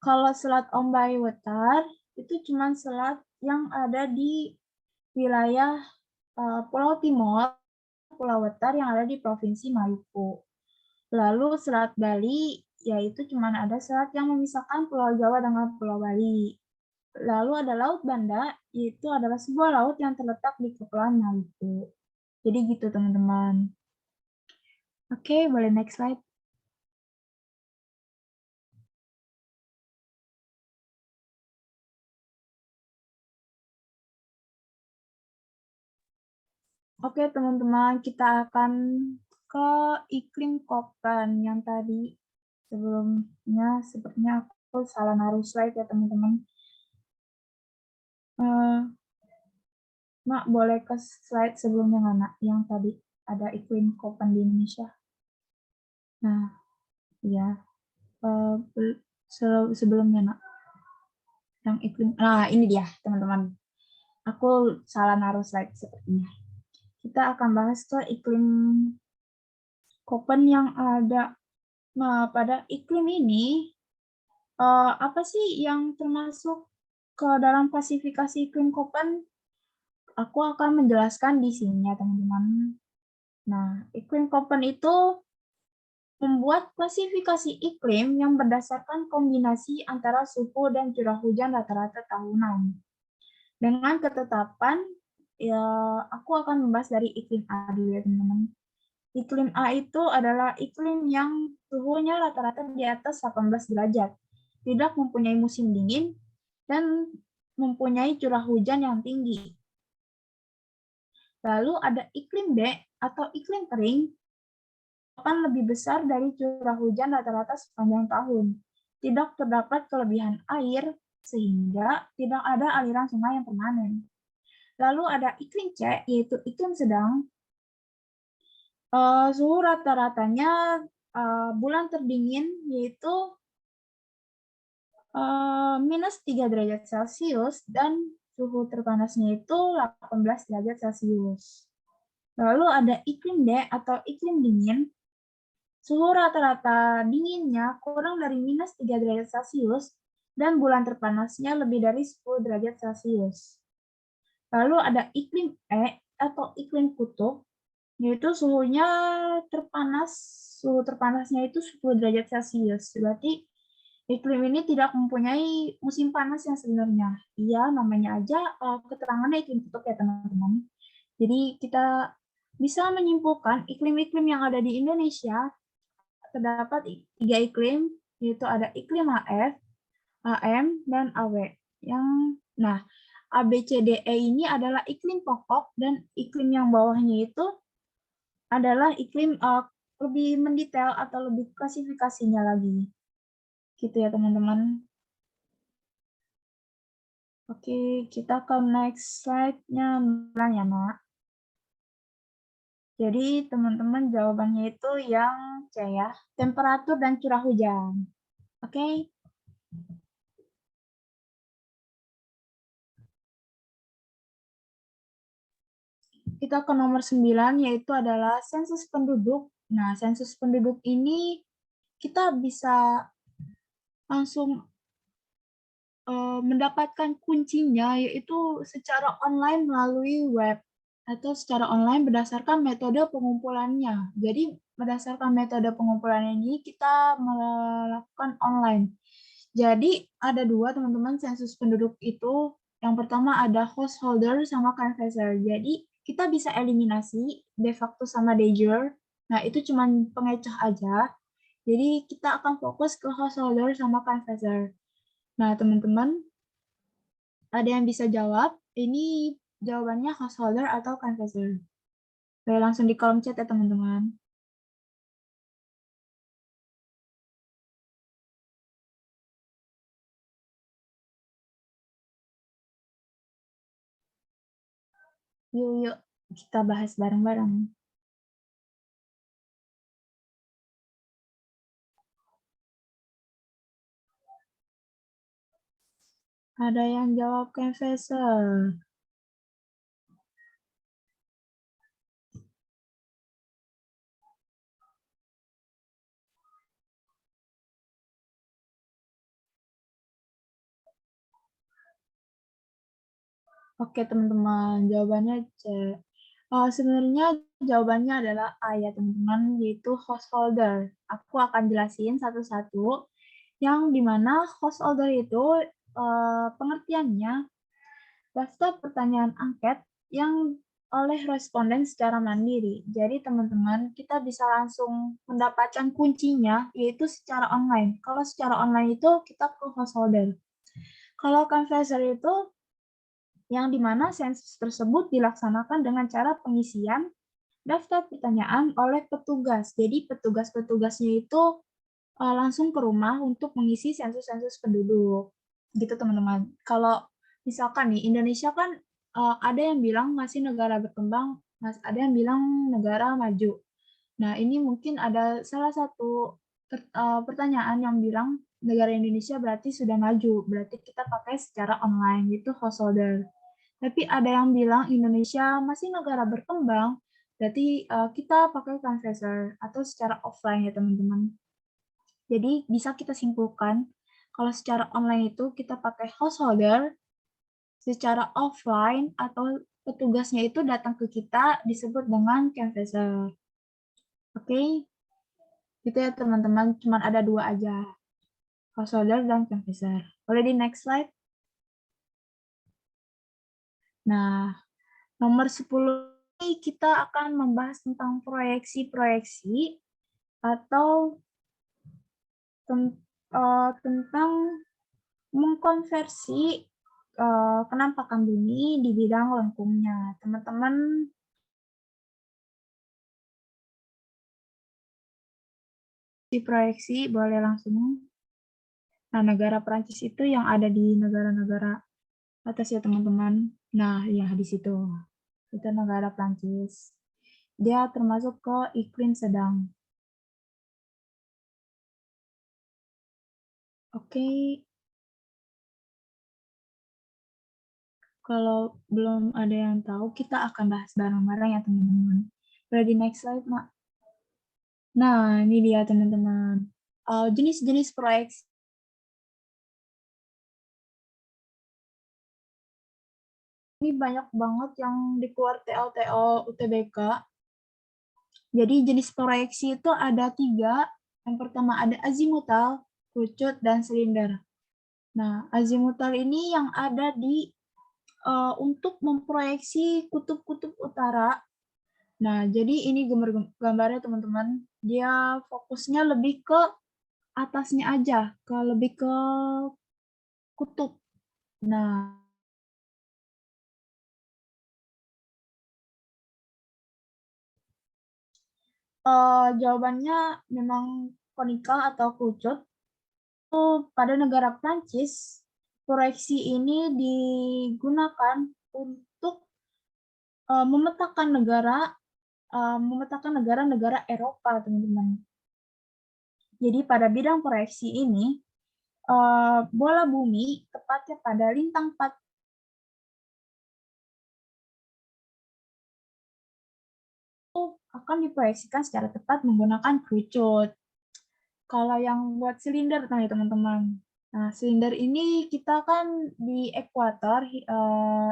Kalau Selat Ombai Wetar, itu cuma selat yang ada di wilayah Pulau Timor, Pulau Wetar yang ada di Provinsi Maluku. Lalu Selat Bali, yaitu cuma ada selat yang memisahkan Pulau Jawa dengan Pulau Bali. Lalu ada Laut Banda, yaitu adalah sebuah laut yang terletak di Kepulauan Maluku. Jadi gitu teman-teman. Oke, boleh next slide. Oke teman-teman, kita akan ke iklim Koppen yang tadi sebelumnya sepertinya aku salah naruh slide ya teman-teman. Mak, boleh ke slide sebelumnya nggak, Nak? Yang tadi ada iklim Koppen di Indonesia. Nah, ya. Sebelumnya, Nak. Yang iklim. Nah, ini dia, teman-teman. Aku salah naruh slide sepertinya. Kita akan bahas ke iklim Koppen yang ada. Nah, pada iklim ini, apa sih yang termasuk ke dalam klasifikasi iklim Koppen? Aku akan menjelaskan di sini ya, teman-teman. Nah, iklim Koppen itu membuat klasifikasi iklim yang berdasarkan kombinasi antara suhu dan curah hujan rata-rata tahunan. Dengan ketetapan, ya, aku akan membahas dari iklim A dulu ya, teman-teman. Iklim A itu adalah iklim yang suhunya rata-rata di atas 18 derajat, tidak mempunyai musim dingin, dan mempunyai curah hujan yang tinggi. Lalu ada iklim B atau iklim kering, akan lebih besar dari curah hujan rata-rata sepanjang tahun. Tidak terdapat kelebihan air, sehingga tidak ada aliran sungai yang permanen. Lalu ada iklim C, yaitu iklim sedang. Suhu rata-ratanya bulan terdingin, yaitu minus 3 derajat Celcius, dan suhu terpanasnya itu 18 derajat Celcius. Lalu ada iklim D atau iklim dingin. Suhu rata-rata dinginnya kurang dari minus 3 derajat Celcius, dan bulan terpanasnya lebih dari 10 derajat Celcius. Lalu ada iklim E atau iklim kutub, yaitu suhu terpanasnya itu 10 derajat Celcius. Berarti iklim ini tidak mempunyai musim panas yang sebenarnya. Iya, namanya aja keterangannya iklim kutub ya teman-teman. Jadi kita bisa menyimpulkan iklim-iklim yang ada di Indonesia terdapat 3 iklim, yaitu ada iklim HF, AM, dan AW. Nah, A, B, C, D, E ini adalah iklim pokok, dan iklim yang bawahnya itu adalah iklim lebih mendetail atau lebih klasifikasinya lagi. Gitu ya, teman-teman. Oke, kita ke next slide-nya ya, Nak. Jadi, teman-teman jawabannya itu yang C ya, temperatur dan curah hujan. Oke. Kita ke nomor 9, yaitu adalah sensus penduduk. Nah, sensus penduduk ini kita bisa langsung mendapatkan kuncinya, yaitu secara online melalui web, atau secara online berdasarkan metode pengumpulannya. Jadi, berdasarkan metode pengumpulan ini, kita melakukan online. Jadi, ada dua, teman-teman, sensus penduduk itu. Yang pertama ada householder sama canvasser. Jadi, kita bisa eliminasi de facto sama de jure. Nah, itu cuma pengecoh aja. Jadi, kita akan fokus ke householder sama canvasser. Nah, teman-teman, ada yang bisa jawab? Ini jawabannya householder atau canvasser. Boleh langsung di kolom chat ya, teman-teman. Yuk, kita bahas bareng-bareng. Ada yang jawab canvasser. Oke, teman-teman, jawabannya C. Sebenarnya jawabannya adalah A ya, teman-teman, yaitu householder. Aku akan jelasin satu-satu, yang dimana householder itu pengertiannya daftar pertanyaan angket yang oleh responden secara mandiri. Jadi teman-teman, kita bisa langsung mendapatkan kuncinya, yaitu secara online. Kalau secara online itu kita ke householder. Kalau canvasser itu yang dimana sensus tersebut dilaksanakan dengan cara pengisian daftar pertanyaan oleh petugas. Jadi petugas-petugasnya itu langsung ke rumah untuk mengisi sensus-sensus penduduk. Gitu teman-teman. Kalau misalkan nih Indonesia kan ada yang bilang masih negara berkembang, ada yang bilang negara maju. Nah, ini mungkin ada salah satu pertanyaan yang bilang negara Indonesia berarti sudah maju, berarti kita pakai secara online, itu householder. Tapi ada yang bilang Indonesia masih negara berkembang, berarti kita pakai canvasser atau secara offline ya teman-teman. Jadi bisa kita simpulkan kalau secara online itu kita pakai householder, secara offline atau petugasnya itu datang ke kita disebut dengan canvasser. Oke, gitu ya teman-teman, cuma ada dua aja, householder dan canvasser. Boleh di next slide? Nah, nomor 10 ini kita akan membahas tentang proyeksi-proyeksi atau tentang mengkonversi penampakan bumi di bidang lengkungnya. Teman-teman di proyeksi boleh langsung. Nah, negara Prancis itu yang ada di negara-negara atas ya teman-teman. Nah, ya di situ. Itu negara Prancis. Dia termasuk ke iklim sedang. Oke. Kalau belum ada yang tahu, kita akan bahas bareng-bareng ya teman-teman. Boleh di next slide, Mak. Nah, ini dia teman-teman. Jenis-jenis proyeksi. Ini banyak banget yang dikeluar TLTO UTBK. Jadi jenis proyeksi itu ada 3. Yang pertama ada azimutal, kerucut, dan silinder. Nah, azimutal ini yang ada di untuk memproyeksi kutub-kutub utara. Nah, jadi ini gambarnya teman-teman. Dia fokusnya lebih ke atasnya aja, lebih ke kutub. Nah, jawabannya memang konikal atau kerucut. Pada negara Prancis, proyeksi ini digunakan untuk memetakan negara-negara Eropa, teman-teman. Jadi pada bidang proyeksi ini, bola bumi tepatnya pada lintang 4 akan diproyeksikan secara tepat menggunakan kerucut. Kalau yang buat silinder nih teman-teman. Nah, silinder ini kita kan di ekuator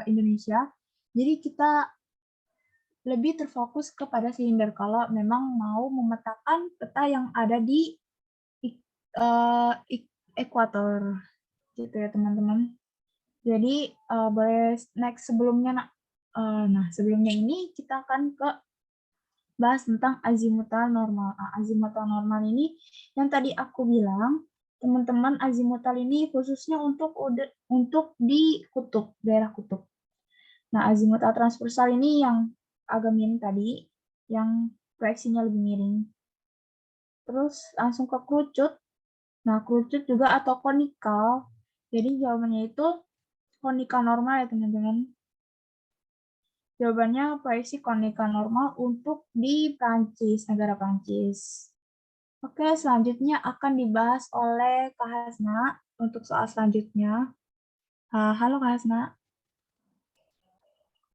Indonesia. Jadi kita lebih terfokus kepada silinder kalau memang mau memetakan peta yang ada di ekuator gitu ya teman-teman. Jadi boleh next sebelumnya nah sebelumnya ini kita akan ke bahas tentang azimutal normal. Azimutal normal ini yang tadi aku bilang, teman-teman, azimutal ini khususnya untuk di kutub, daerah kutub. Nah, azimutal transversal ini yang agak miring tadi, yang proyeksinya lebih miring. Terus langsung ke kerucut. Nah, kerucut juga atau konikal. Jadi jawabannya itu konikal normal ya, teman-teman. Jawabannya proyeksi konika normal untuk di Prancis, negara Prancis. Oke, selanjutnya akan dibahas oleh Kak Hasna untuk soal selanjutnya. Halo Kak Hasna.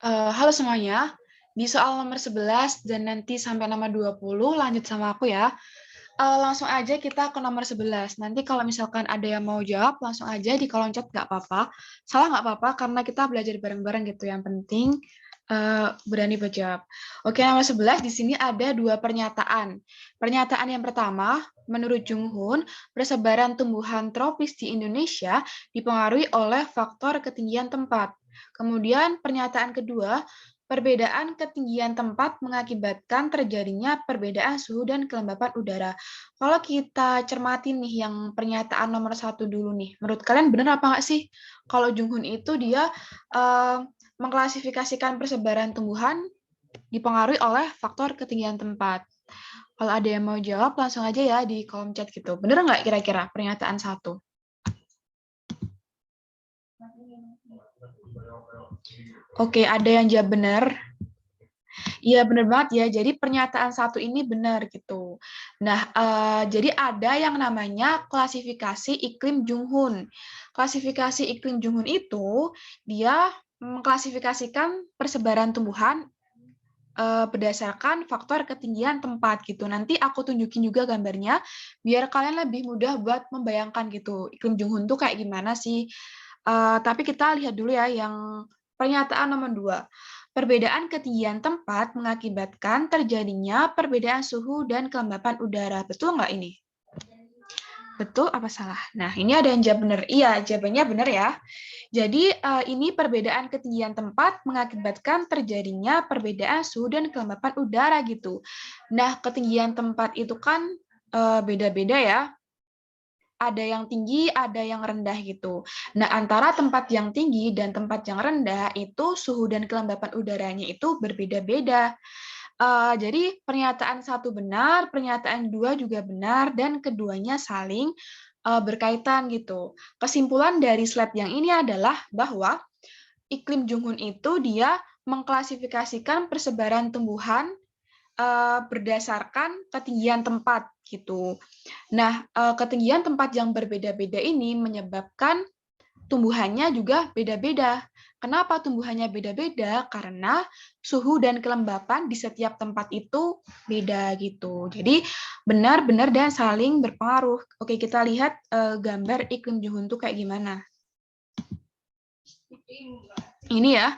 Halo semuanya, di soal nomor 11 dan nanti sampai nomor 20 lanjut sama aku ya. Langsung aja kita ke nomor 11. Nanti kalau misalkan ada yang mau jawab, langsung aja di kolom chat nggak apa-apa. Salah nggak apa-apa karena kita belajar bareng-bareng gitu. Yang penting berani berjawab. Oke, nomor 11 di sini ada dua pernyataan. Pernyataan yang pertama, menurut Jung Hoon, persebaran tumbuhan tropis di Indonesia dipengaruhi oleh faktor ketinggian tempat. Kemudian pernyataan kedua, perbedaan ketinggian tempat mengakibatkan terjadinya perbedaan suhu dan kelembapan udara. Kalau kita cermati nih yang pernyataan nomor 1 dulu nih, menurut kalian benar apa nggak sih? Kalau Jung Hoon itu dia mengklasifikasikan persebaran tumbuhan dipengaruhi oleh faktor ketinggian tempat. Kalau ada yang mau jawab, langsung aja ya di kolom chat gitu. Bener nggak kira-kira pernyataan 1? Oke, ada yang jawab benar. Iya, benar banget ya. Jadi pernyataan 1 ini benar gitu. Nah, jadi ada yang namanya klasifikasi iklim Jung Hoon. Klasifikasi iklim Jung Hoon itu dia mengklasifikasikan persebaran tumbuhan berdasarkan faktor ketinggian tempat gitu. Nanti aku tunjukin juga gambarnya biar kalian lebih mudah buat membayangkan gitu iklim Jung Hoon tuh kayak gimana sih. Tapi kita lihat dulu ya yang pernyataan nomor 2. Perbedaan ketinggian tempat mengakibatkan terjadinya perbedaan suhu dan kelembapan udara. Betul nggak ini? Betul apa salah? Nah, ini ada yang jawab benar. Iya, jawabannya benar ya. Jadi, ini perbedaan ketinggian tempat mengakibatkan terjadinya perbedaan suhu dan kelembapan udara gitu. Nah, ketinggian tempat itu kan beda-beda ya. Ada yang tinggi, ada yang rendah gitu. Nah, antara tempat yang tinggi dan tempat yang rendah itu suhu dan kelembapan udaranya itu berbeda-beda. Jadi pernyataan 1 benar, pernyataan 2 juga benar, dan keduanya saling berkaitan gitu. Kesimpulan dari slide yang ini adalah bahwa iklim Jung Hoon itu dia mengklasifikasikan persebaran tumbuhan berdasarkan ketinggian tempat gitu. Nah, ketinggian tempat yang berbeda-beda ini menyebabkan tumbuhannya juga beda-beda. Kenapa tumbuhannya beda-beda? Karena suhu dan kelembapan di setiap tempat itu beda gitu. Jadi benar-benar dan saling berpengaruh. Oke, kita lihat gambar iklim Jung Hoon itu kayak gimana. Ini ya.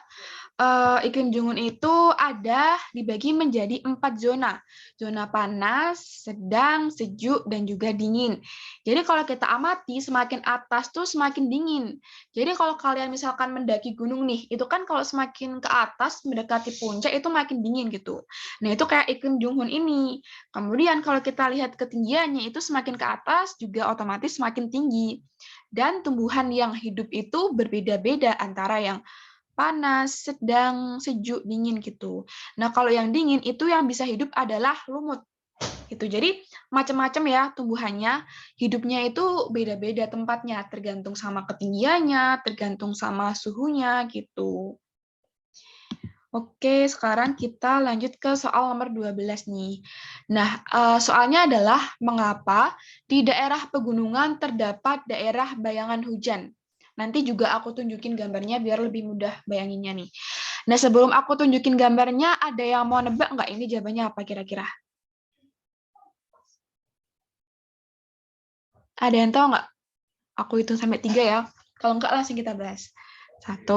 Iklim Jung Hoon itu ada dibagi menjadi 4 zona. Zona panas, sedang, sejuk, dan juga dingin. Jadi kalau kita amati, semakin atas tuh semakin dingin. Jadi kalau kalian misalkan mendaki gunung nih, itu kan kalau semakin ke atas, mendekati puncak, itu makin dingin gitu. Nah itu kayak iklim Jung Hoon ini. Kemudian kalau kita lihat ketinggiannya, itu semakin ke atas, juga otomatis semakin tinggi. Dan tumbuhan yang hidup itu berbeda-beda antara yang panas, sedang, sejuk, dingin gitu. Nah, kalau yang dingin itu yang bisa hidup adalah lumut. Gitu. Jadi macam-macam ya tumbuhannya, hidupnya itu beda-beda tempatnya, tergantung sama ketinggiannya, tergantung sama suhunya gitu. Oke, sekarang kita lanjut ke soal nomor 12 nih. Nah, soalnya adalah mengapa di daerah pegunungan terdapat daerah bayangan hujan. Nanti juga aku tunjukin gambarnya biar lebih mudah bayanginnya nih. Nah, sebelum aku tunjukin gambarnya, ada yang mau nebak nggak ini jawabannya apa kira-kira? Ada yang tahu nggak? Aku hitung sampai 3 ya. Kalau nggak langsung kita bahas. 1,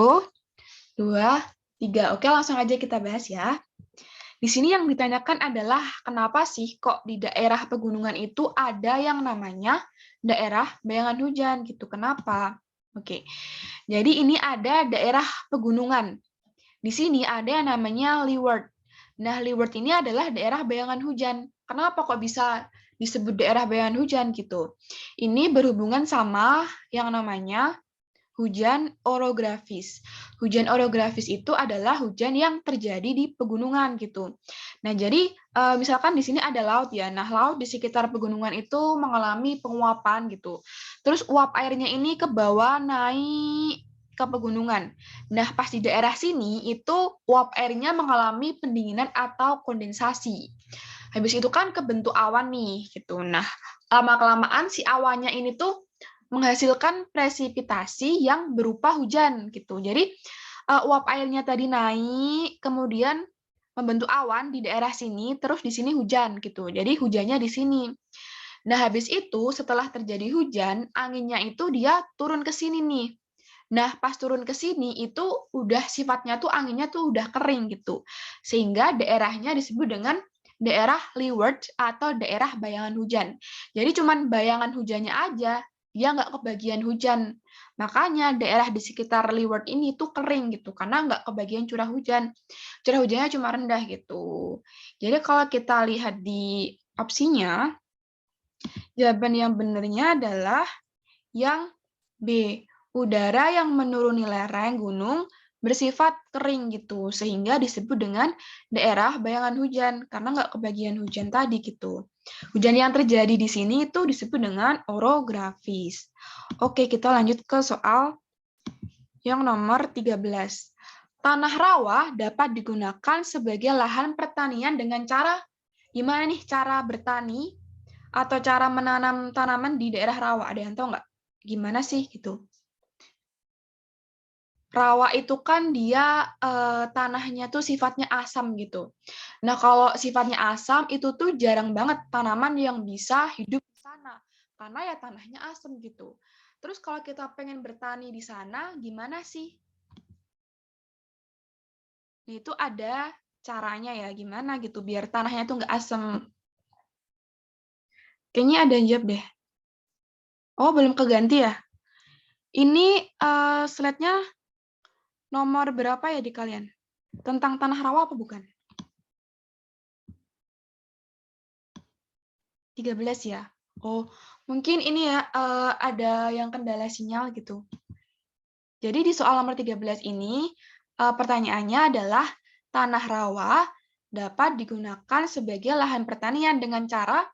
2, 3. Oke, langsung aja kita bahas ya. Di sini yang ditanyakan adalah kenapa sih kok di daerah pegunungan itu ada yang namanya daerah bayangan hujan gitu. Kenapa? Oke. Jadi ini ada daerah pegunungan. Di sini ada yang namanya leeward. Nah, leeward ini adalah daerah bayangan hujan. Kenapa kok bisa disebut daerah bayangan hujan gitu? Ini berhubungan sama yang namanya hujan orografis. Hujan orografis itu adalah hujan yang terjadi di pegunungan gitu. Nah, jadi misalkan di sini ada laut ya. Nah, laut di sekitar pegunungan itu mengalami penguapan gitu. Terus uap airnya ini ke bawah naik ke pegunungan. Nah, pas di daerah sini itu uap airnya mengalami pendinginan atau kondensasi. Habis itu kan kebentuk awan nih gitu. Nah, lama-kelamaan si awannya ini tuh menghasilkan presipitasi yang berupa hujan gitu. Jadi uap airnya tadi naik, kemudian membentuk awan di daerah sini, terus di sini hujan gitu. Jadi hujannya di sini. Nah, habis itu setelah terjadi hujan, anginnya itu dia turun ke sini nih. Nah, pas turun ke sini itu udah sifatnya tuh anginnya tuh udah kering gitu. Sehingga daerahnya disebut dengan daerah leeward atau daerah bayangan hujan. Jadi cuman bayangan hujannya aja, dia nggak kebagian hujan. Makanya daerah di sekitar leeward ini tuh kering gitu, karena nggak kebagian curah hujan. Curah hujannya cuma rendah gitu. Jadi kalau kita lihat di opsinya, jawaban yang benarnya adalah yang B. Udara yang menuruni lereng gunung bersifat kering gitu, sehingga disebut dengan daerah bayangan hujan, karena nggak kebagian hujan tadi gitu. Hujan yang terjadi di sini itu disebut dengan orografis. Oke, kita lanjut ke soal yang nomor 13. Tanah rawa dapat digunakan sebagai lahan pertanian dengan cara gimana nih cara bertani atau cara menanam tanaman di daerah rawa? Ada yang tahu nggak? Gimana sih gitu? Rawa itu kan dia tanahnya tuh sifatnya asam gitu. Nah, kalau sifatnya asam itu tuh jarang banget tanaman yang bisa hidup di sana karena ya tanahnya asam gitu. Terus kalau kita pengen bertani di sana, gimana sih? Itu ada caranya ya, gimana gitu biar tanahnya tuh nggak asam. Kayaknya ada yang jawab deh. Oh, belum keganti ya? Ini slide-nya nomor berapa ya di kalian? Tentang tanah rawa apa bukan? 13 ya? Oh, mungkin ini ya ada yang kendala sinyal gitu. Jadi di soal nomor 13 ini pertanyaannya adalah tanah rawa dapat digunakan sebagai lahan pertanian dengan cara,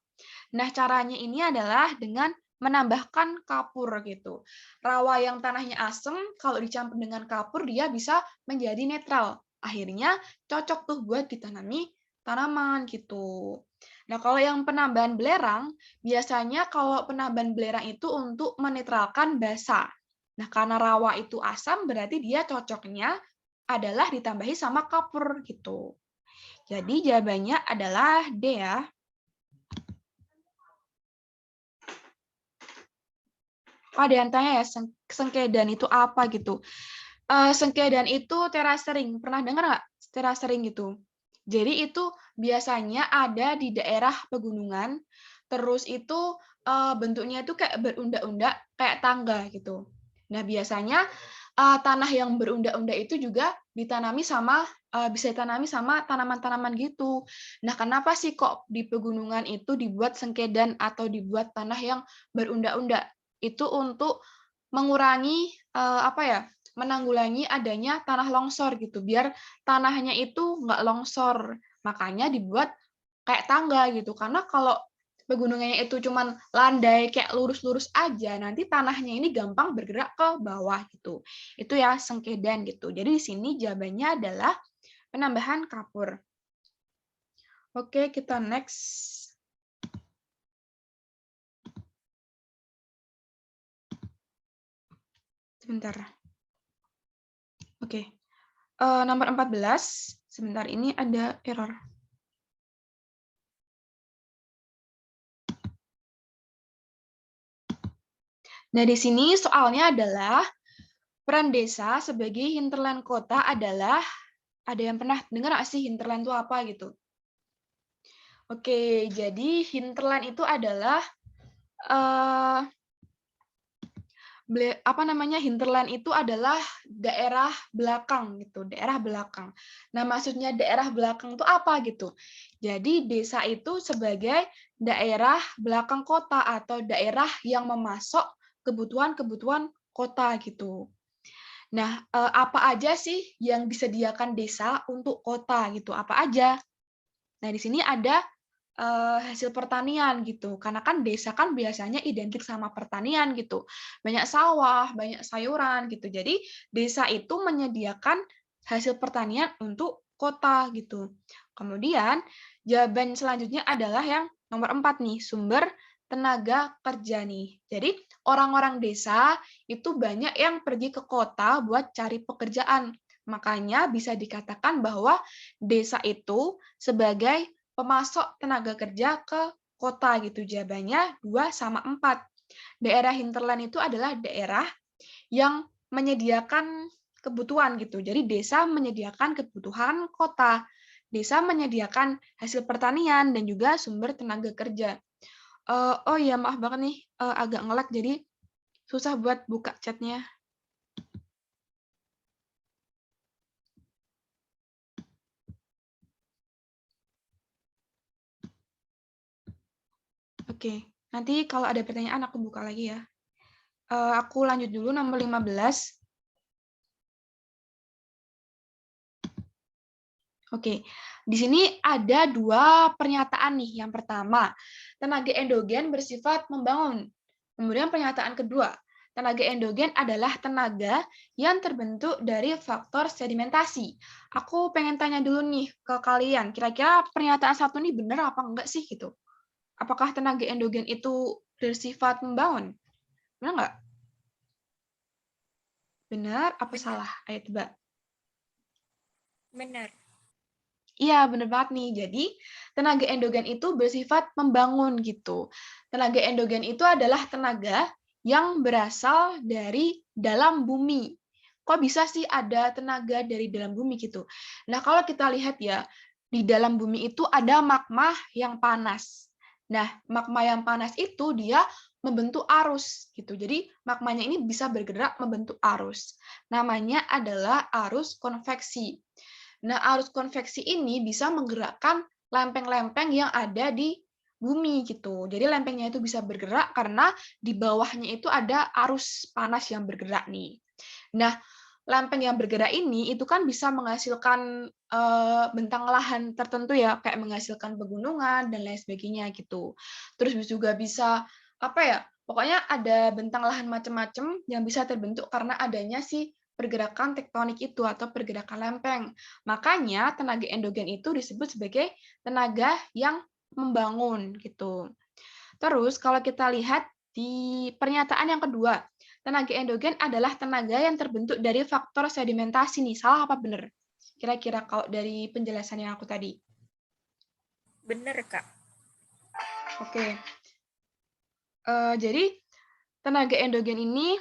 nah caranya ini adalah dengan menambahkan kapur gitu. Rawa yang tanahnya asam kalau dicampur dengan kapur dia bisa menjadi netral. Akhirnya cocok tuh buat ditanami tanaman gitu. Nah, kalau yang penambahan belerang, biasanya kalau penambahan belerang itu untuk menetralkan basa. Nah, karena rawa itu asam, berarti dia cocoknya adalah ditambahi sama kapur gitu. Jadi jawabannya adalah D ya. Ada yang tanya ya, sengkedan itu apa gitu. Sengkedan itu terasering. Pernah dengar nggak terasering gitu? Jadi itu biasanya ada di daerah pegunungan, terus itu bentuknya itu kayak berundak-undak, kayak tangga gitu. Nah, biasanya tanah yang berundak-undak itu juga ditanami sama bisa ditanami sama tanaman-tanaman gitu. Nah, kenapa sih kok di pegunungan itu dibuat sengkedan atau dibuat tanah yang berundak-undak? Itu untuk mengurangi apa ya? Menanggulangi adanya tanah longsor gitu, biar tanahnya itu nggak longsor. Makanya dibuat kayak tangga gitu. Karena kalau pegunungannya itu cuman landai kayak lurus-lurus aja, nanti tanahnya ini gampang bergerak ke bawah gitu. Itu ya sengkedan gitu. Jadi di sini jawabannya adalah penambahan kapur. Oke, kita next. Sebentar. Oke. Nomor 14. Sebentar, ini ada error. Nah, di sini soalnya adalah peran desa sebagai hinterland kota adalah, ada yang pernah dengar nggak sih hinterland itu apa gitu? Oke, jadi hinterland itu adalah hinterland itu adalah daerah belakang gitu, daerah belakang. Nah, maksudnya daerah belakang itu apa gitu? Jadi desa itu sebagai daerah belakang kota atau daerah yang memasok kebutuhan-kebutuhan kota gitu. Nah, apa aja sih yang disediakan desa untuk kota gitu? Apa aja? Nah, di sini ada hasil pertanian gitu. Karena kan desa kan biasanya identik sama pertanian gitu. Banyak sawah, banyak sayuran gitu. Jadi desa itu menyediakan hasil pertanian untuk kota gitu. Kemudian jawaban selanjutnya adalah yang nomor 4 nih, sumber tenaga kerja nih. Jadi orang-orang desa itu banyak yang pergi ke kota buat cari pekerjaan. Makanya bisa dikatakan bahwa desa itu sebagai pemasok tenaga kerja ke kota gitu. Jawabannya 2 sama 4. Daerah hinterland itu adalah daerah yang menyediakan kebutuhan gitu. Jadi desa menyediakan kebutuhan kota. Desa menyediakan hasil pertanian dan juga sumber tenaga kerja. Oh iya, maaf banget nih, agak nge-lag jadi susah buat buka chatnya. Oke, nanti kalau ada pertanyaan aku buka lagi ya. Aku lanjut dulu nomor 15. Oke, di sini ada 2 pernyataan nih. Yang pertama, tenaga endogen bersifat membangun. Kemudian pernyataan kedua, tenaga endogen adalah tenaga yang terbentuk dari faktor sedimentasi. Aku pengen tanya dulu nih ke kalian, kira-kira pernyataan satu nih benar apa enggak sih gitu? Apakah tenaga endogen itu bersifat membangun? Benar nggak? Benar apa Benar. salah? Ayo coba. Benar. Iya, bener banget nih. Jadi, tenaga endogen itu bersifat membangun gitu. Tenaga endogen itu adalah tenaga yang berasal dari dalam bumi. Kok bisa sih ada tenaga dari dalam bumi gitu? Nah, kalau kita lihat ya, di dalam bumi itu ada magma yang panas. Nah, magma yang panas itu dia membentuk arus gitu. Jadi, magmanya ini bisa bergerak membentuk arus. Namanya adalah arus konveksi. Nah, arus konveksi ini bisa menggerakkan lempeng-lempeng yang ada di bumi gitu. Jadi lempengnya itu bisa bergerak karena di bawahnya itu ada arus panas yang bergerak nih. Nah, lempeng yang bergerak ini itu kan bisa menghasilkan bentang lahan tertentu ya, kayak menghasilkan pegunungan dan lain sebagainya gitu. Terus juga bisa apa ya? Pokoknya ada bentang lahan macam-macam yang bisa terbentuk karena adanya si pergerakan tektonik itu atau pergerakan lempeng. Makanya tenaga endogen itu disebut sebagai tenaga yang membangun gitu. Terus kalau kita lihat di pernyataan yang kedua, tenaga endogen adalah tenaga yang terbentuk dari faktor sedimentasi nih. Salah apa benar? Kira-kira kalau dari penjelasan yang aku tadi. Benar, Kak. Oke. Jadi tenaga endogen ini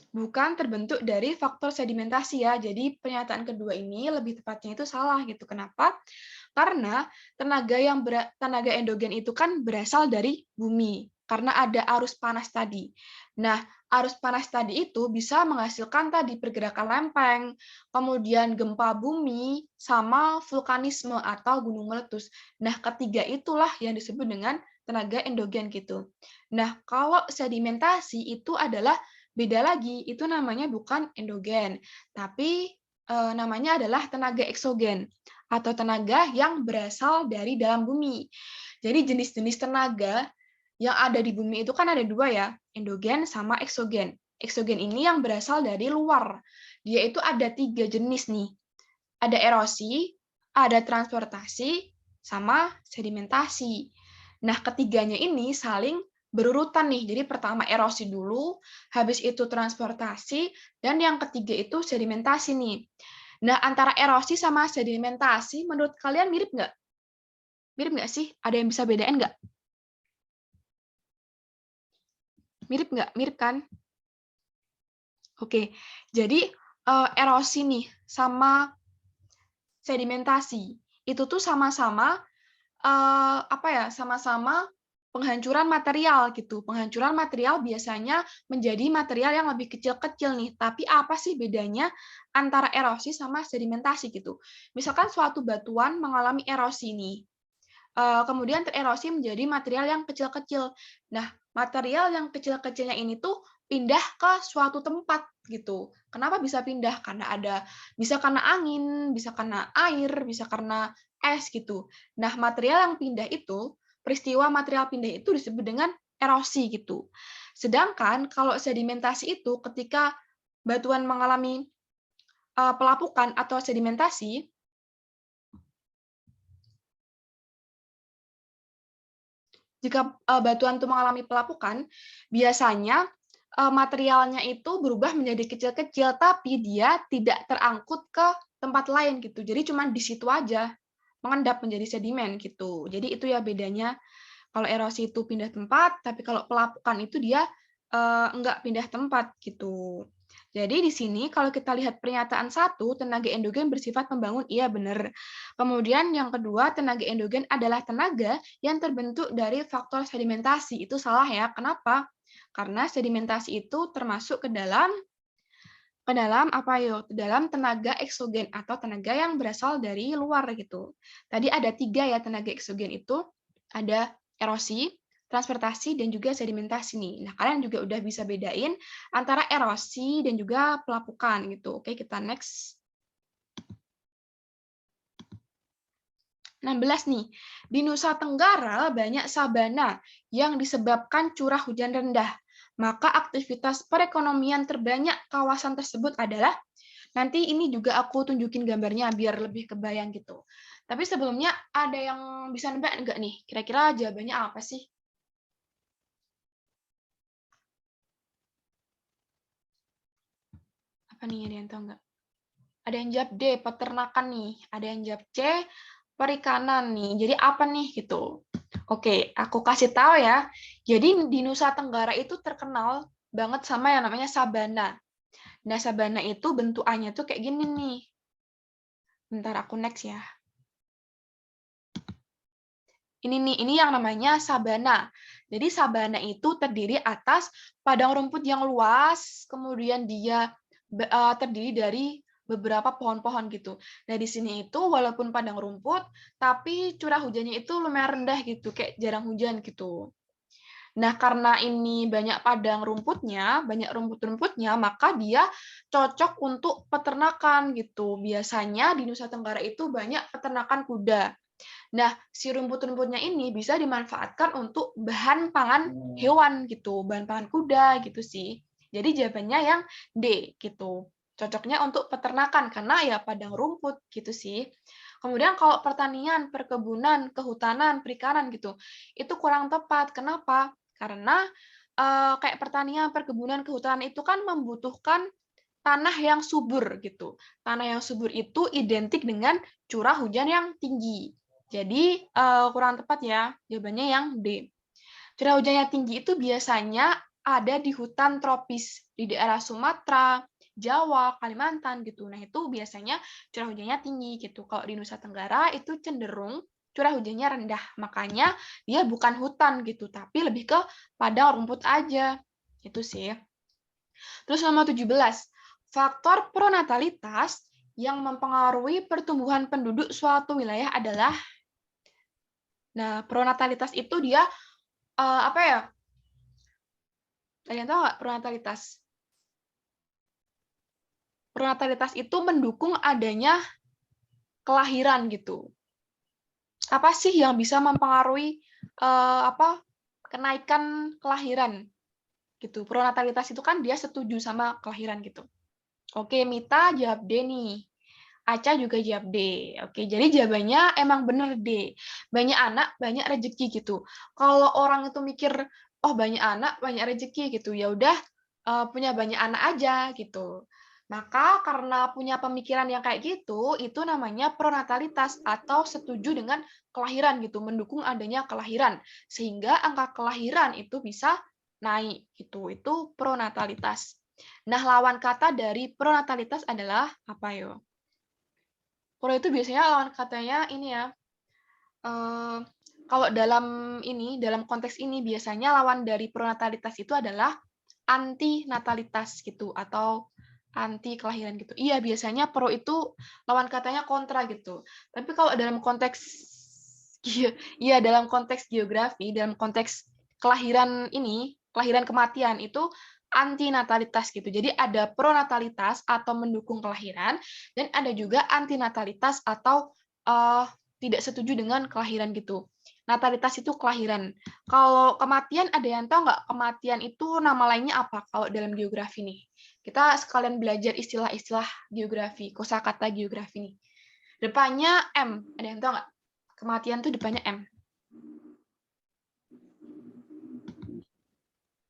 bukan terbentuk dari faktor sedimentasi ya. Jadi pernyataan kedua ini lebih tepatnya itu salah gitu. Kenapa? Karena tenaga endogen itu kan berasal dari bumi karena ada arus panas tadi. Nah, arus panas tadi itu bisa menghasilkan tadi pergerakan lempeng, kemudian gempa bumi sama vulkanisme atau gunung meletus. Nah, ketiga itulah yang disebut dengan tenaga endogen gitu. Nah, kalau sedimentasi itu adalah beda lagi, itu namanya bukan endogen, tapi namanya adalah tenaga eksogen atau tenaga yang berasal dari dalam bumi. Jadi jenis-jenis tenaga yang ada di bumi itu kan ada 2 ya, endogen sama eksogen. Eksogen ini yang berasal dari luar. Dia itu ada 3 jenis nih. Ada erosi, ada transportasi sama sedimentasi. Nah, ketiganya ini saling berurutan nih. Jadi pertama erosi dulu, habis itu transportasi, dan yang ketiga itu sedimentasi nih. Nah, antara erosi sama sedimentasi, menurut kalian mirip nggak? Mirip nggak sih? Ada yang bisa bedain nggak? Mirip nggak? Mirip kan? Oke, jadi erosi nih sama sedimentasi itu tuh sama-sama sama-sama penghancuran material gitu. Penghancuran material biasanya menjadi material yang lebih kecil-kecil nih. Tapi apa sih bedanya antara erosi sama sedimentasi gitu? Misalkan suatu batuan mengalami erosi nih. Kemudian tererosi menjadi material yang kecil-kecil. Nah, material yang kecil-kecilnya ini tuh pindah ke suatu tempat gitu. Kenapa bisa pindah? Bisa karena angin, bisa karena air, bisa karena es gitu. Nah, material yang pindah itu, peristiwa material pindah itu disebut dengan erosi gitu. Sedangkan kalau sedimentasi itu ketika batuan mengalami pelapukan atau sedimentasi, jika batuan itu mengalami pelapukan, biasanya materialnya itu berubah menjadi kecil-kecil, tapi dia tidak terangkut ke tempat lain gitu. Jadi cuma di situ aja mengendap menjadi sedimen gitu. Jadi itu ya bedanya. Kalau erosi itu pindah tempat, tapi kalau pelapukan itu dia enggak pindah tempat gitu. Jadi di sini kalau kita lihat pernyataan 1, tenaga endogen bersifat membangun, iya benar. Kemudian yang kedua, tenaga endogen adalah tenaga yang terbentuk dari faktor sedimentasi. Itu salah ya. Kenapa? Karena sedimentasi itu termasuk ke dalam dalam tenaga eksogen atau tenaga yang berasal dari luar gitu. Tadi ada 3 ya tenaga eksogen itu, ada erosi, transportasi, dan juga sedimentasi nih. Nah, kalian juga udah bisa bedain antara erosi dan juga pelapukan gitu. Oke, kita next. 16 nih. Di Nusa Tenggara banyak sabana yang disebabkan curah hujan rendah. Maka aktivitas perekonomian terbanyak kawasan tersebut adalah, nanti ini juga aku tunjukin gambarnya biar lebih kebayang gitu. Tapi sebelumnya ada yang bisa nebak enggak nih? Kira-kira jawabannya apa sih? Apa nih, ada yang tahu nggak? Ada yang jawab D, peternakan nih. Ada yang jawab C, perikanan nih. Jadi apa nih gitu? Oke, aku kasih tahu ya. Jadi di Nusa Tenggara itu terkenal banget sama yang namanya sabana. Nah, sabana itu bentukannya tuh kayak gini nih. Bentar aku next ya. Ini yang namanya sabana. Jadi sabana itu terdiri atas padang rumput yang luas, kemudian dia terdiri dari beberapa pohon-pohon gitu. Nah, di sini itu walaupun padang rumput, tapi curah hujannya itu lumayan rendah gitu, kayak jarang hujan gitu. Nah, karena ini banyak padang rumputnya, banyak rumput-rumputnya, maka dia cocok untuk peternakan gitu. Biasanya di Nusa Tenggara itu banyak peternakan kuda. Nah, si rumput-rumputnya ini bisa dimanfaatkan untuk bahan pangan hewan gitu, bahan pangan kuda gitu sih. Jadi jawabannya yang D gitu. Cocoknya untuk peternakan karena ya padang rumput gitu sih. Kemudian kalau pertanian, perkebunan, kehutanan, perikanan gitu, itu kurang tepat. Kenapa? Karena kayak pertanian, perkebunan, kehutanan itu kan membutuhkan tanah yang subur gitu. Tanah yang subur itu identik dengan curah hujan yang tinggi. Jadi kurang tepat ya, jawabannya yang D. Curah hujan yang tinggi itu biasanya ada di hutan tropis di daerah Sumatera, Jawa, Kalimantan gitu. Nah, itu biasanya curah hujannya tinggi gitu. Kalau di Nusa Tenggara itu cenderung curah hujannya rendah. Makanya dia bukan hutan gitu, tapi lebih ke padang rumput aja. Itu sih. Terus nomor 17, faktor pronatalitas yang mempengaruhi pertumbuhan penduduk suatu wilayah adalah, nah, pronatalitas itu dia apa ya? Kalian tahu nggak pronatalitas? Pronatalitas itu mendukung adanya kelahiran gitu. Apa sih yang bisa mempengaruhi kenaikan kelahiran gitu? Pronatalitas itu kan dia setuju sama kelahiran gitu. Oke, Mita jawab D nih. Aca juga jawab D. Oke, jadi jawabannya emang bener D. Banyak anak, banyak rezeki gitu. Kalau orang itu mikir, oh banyak anak, banyak rezeki gitu, ya udah punya banyak anak aja gitu. Maka karena punya pemikiran yang kayak gitu, itu namanya pronatalitas atau setuju dengan kelahiran gitu, mendukung adanya kelahiran. Sehingga angka kelahiran itu bisa naik gitu. Itu pronatalitas. Nah, lawan kata dari pronatalitas adalah apa yo? Pro itu biasanya lawan katanya ini ya. Kalau dalam konteks ini biasanya lawan dari pronatalitas itu adalah anti natalitas gitu atau anti kelahiran gitu. Iya, biasanya pro itu lawan katanya kontra gitu. Tapi kalau dalam konteks iya dalam konteks geografi, dalam konteks kelahiran ini, kelahiran kematian itu anti natalitas gitu. Jadi ada pronatalitas atau mendukung kelahiran dan ada juga anti natalitas atau tidak setuju dengan kelahiran gitu. Natalitas itu kelahiran. Kalau kematian ada yang tahu nggak kematian itu nama lainnya apa kalau dalam geografi nih? Kita sekalian belajar istilah-istilah geografi, kosakata geografi nih. Depannya M. Ada yang tahu nggak? Kematian tuh depannya M.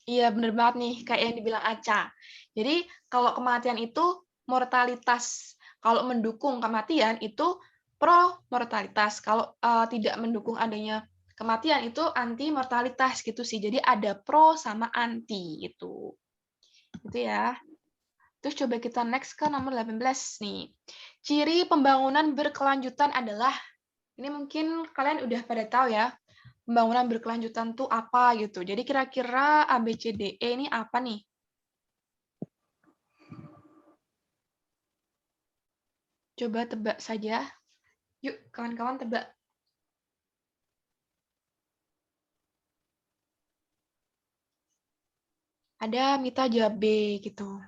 Iya, bener banget nih, kayak yang dibilang Aca. Jadi, kalau kematian itu mortalitas. Kalau mendukung kematian itu pro-mortalitas. Kalau tidak mendukung adanya kematian itu anti-mortalitas gitu sih. Jadi ada pro sama anti gitu. Itu ya. Terus coba kita next ke nomor 18 nih. Ciri pembangunan berkelanjutan adalah, ini mungkin kalian udah pada tahu ya, pembangunan berkelanjutan tuh apa gitu. Jadi kira-kira ABCDE ini apa nih? Coba tebak saja. Yuk, kawan-kawan tebak. Ada Mita jawab B gitu.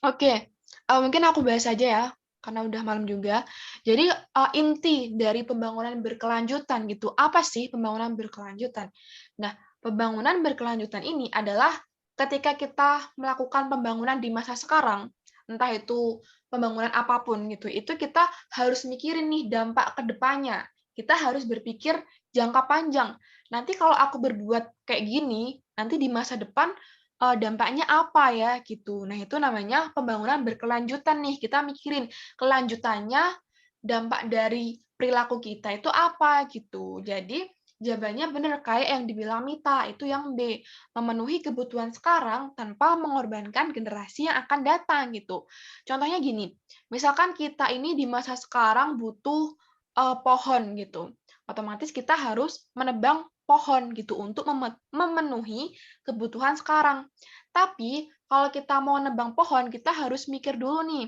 Oke, mungkin aku bahas saja ya, karena udah malam juga. Jadi inti dari pembangunan berkelanjutan gitu, apa sih pembangunan berkelanjutan? Nah, pembangunan berkelanjutan ini adalah ketika kita melakukan pembangunan di masa sekarang, entah itu pembangunan apapun gitu, itu kita harus mikirin nih dampak ke depannya. Kita harus berpikir jangka panjang. Nanti kalau aku berbuat kayak gini, nanti di masa depan dampaknya apa ya gitu. Nah, itu namanya pembangunan berkelanjutan nih. Kita mikirin kelanjutannya, dampak dari perilaku kita itu apa gitu. Jadi jawabannya benar kayak yang dibilang Mita, itu yang B, memenuhi kebutuhan sekarang tanpa mengorbankan generasi yang akan datang gitu. Contohnya gini, misalkan kita ini di masa sekarang butuh pohon gitu. Otomatis kita harus menebang pohon gitu untuk memenuhi kebutuhan sekarang. Tapi kalau kita mau nebang pohon, kita harus mikir dulu nih,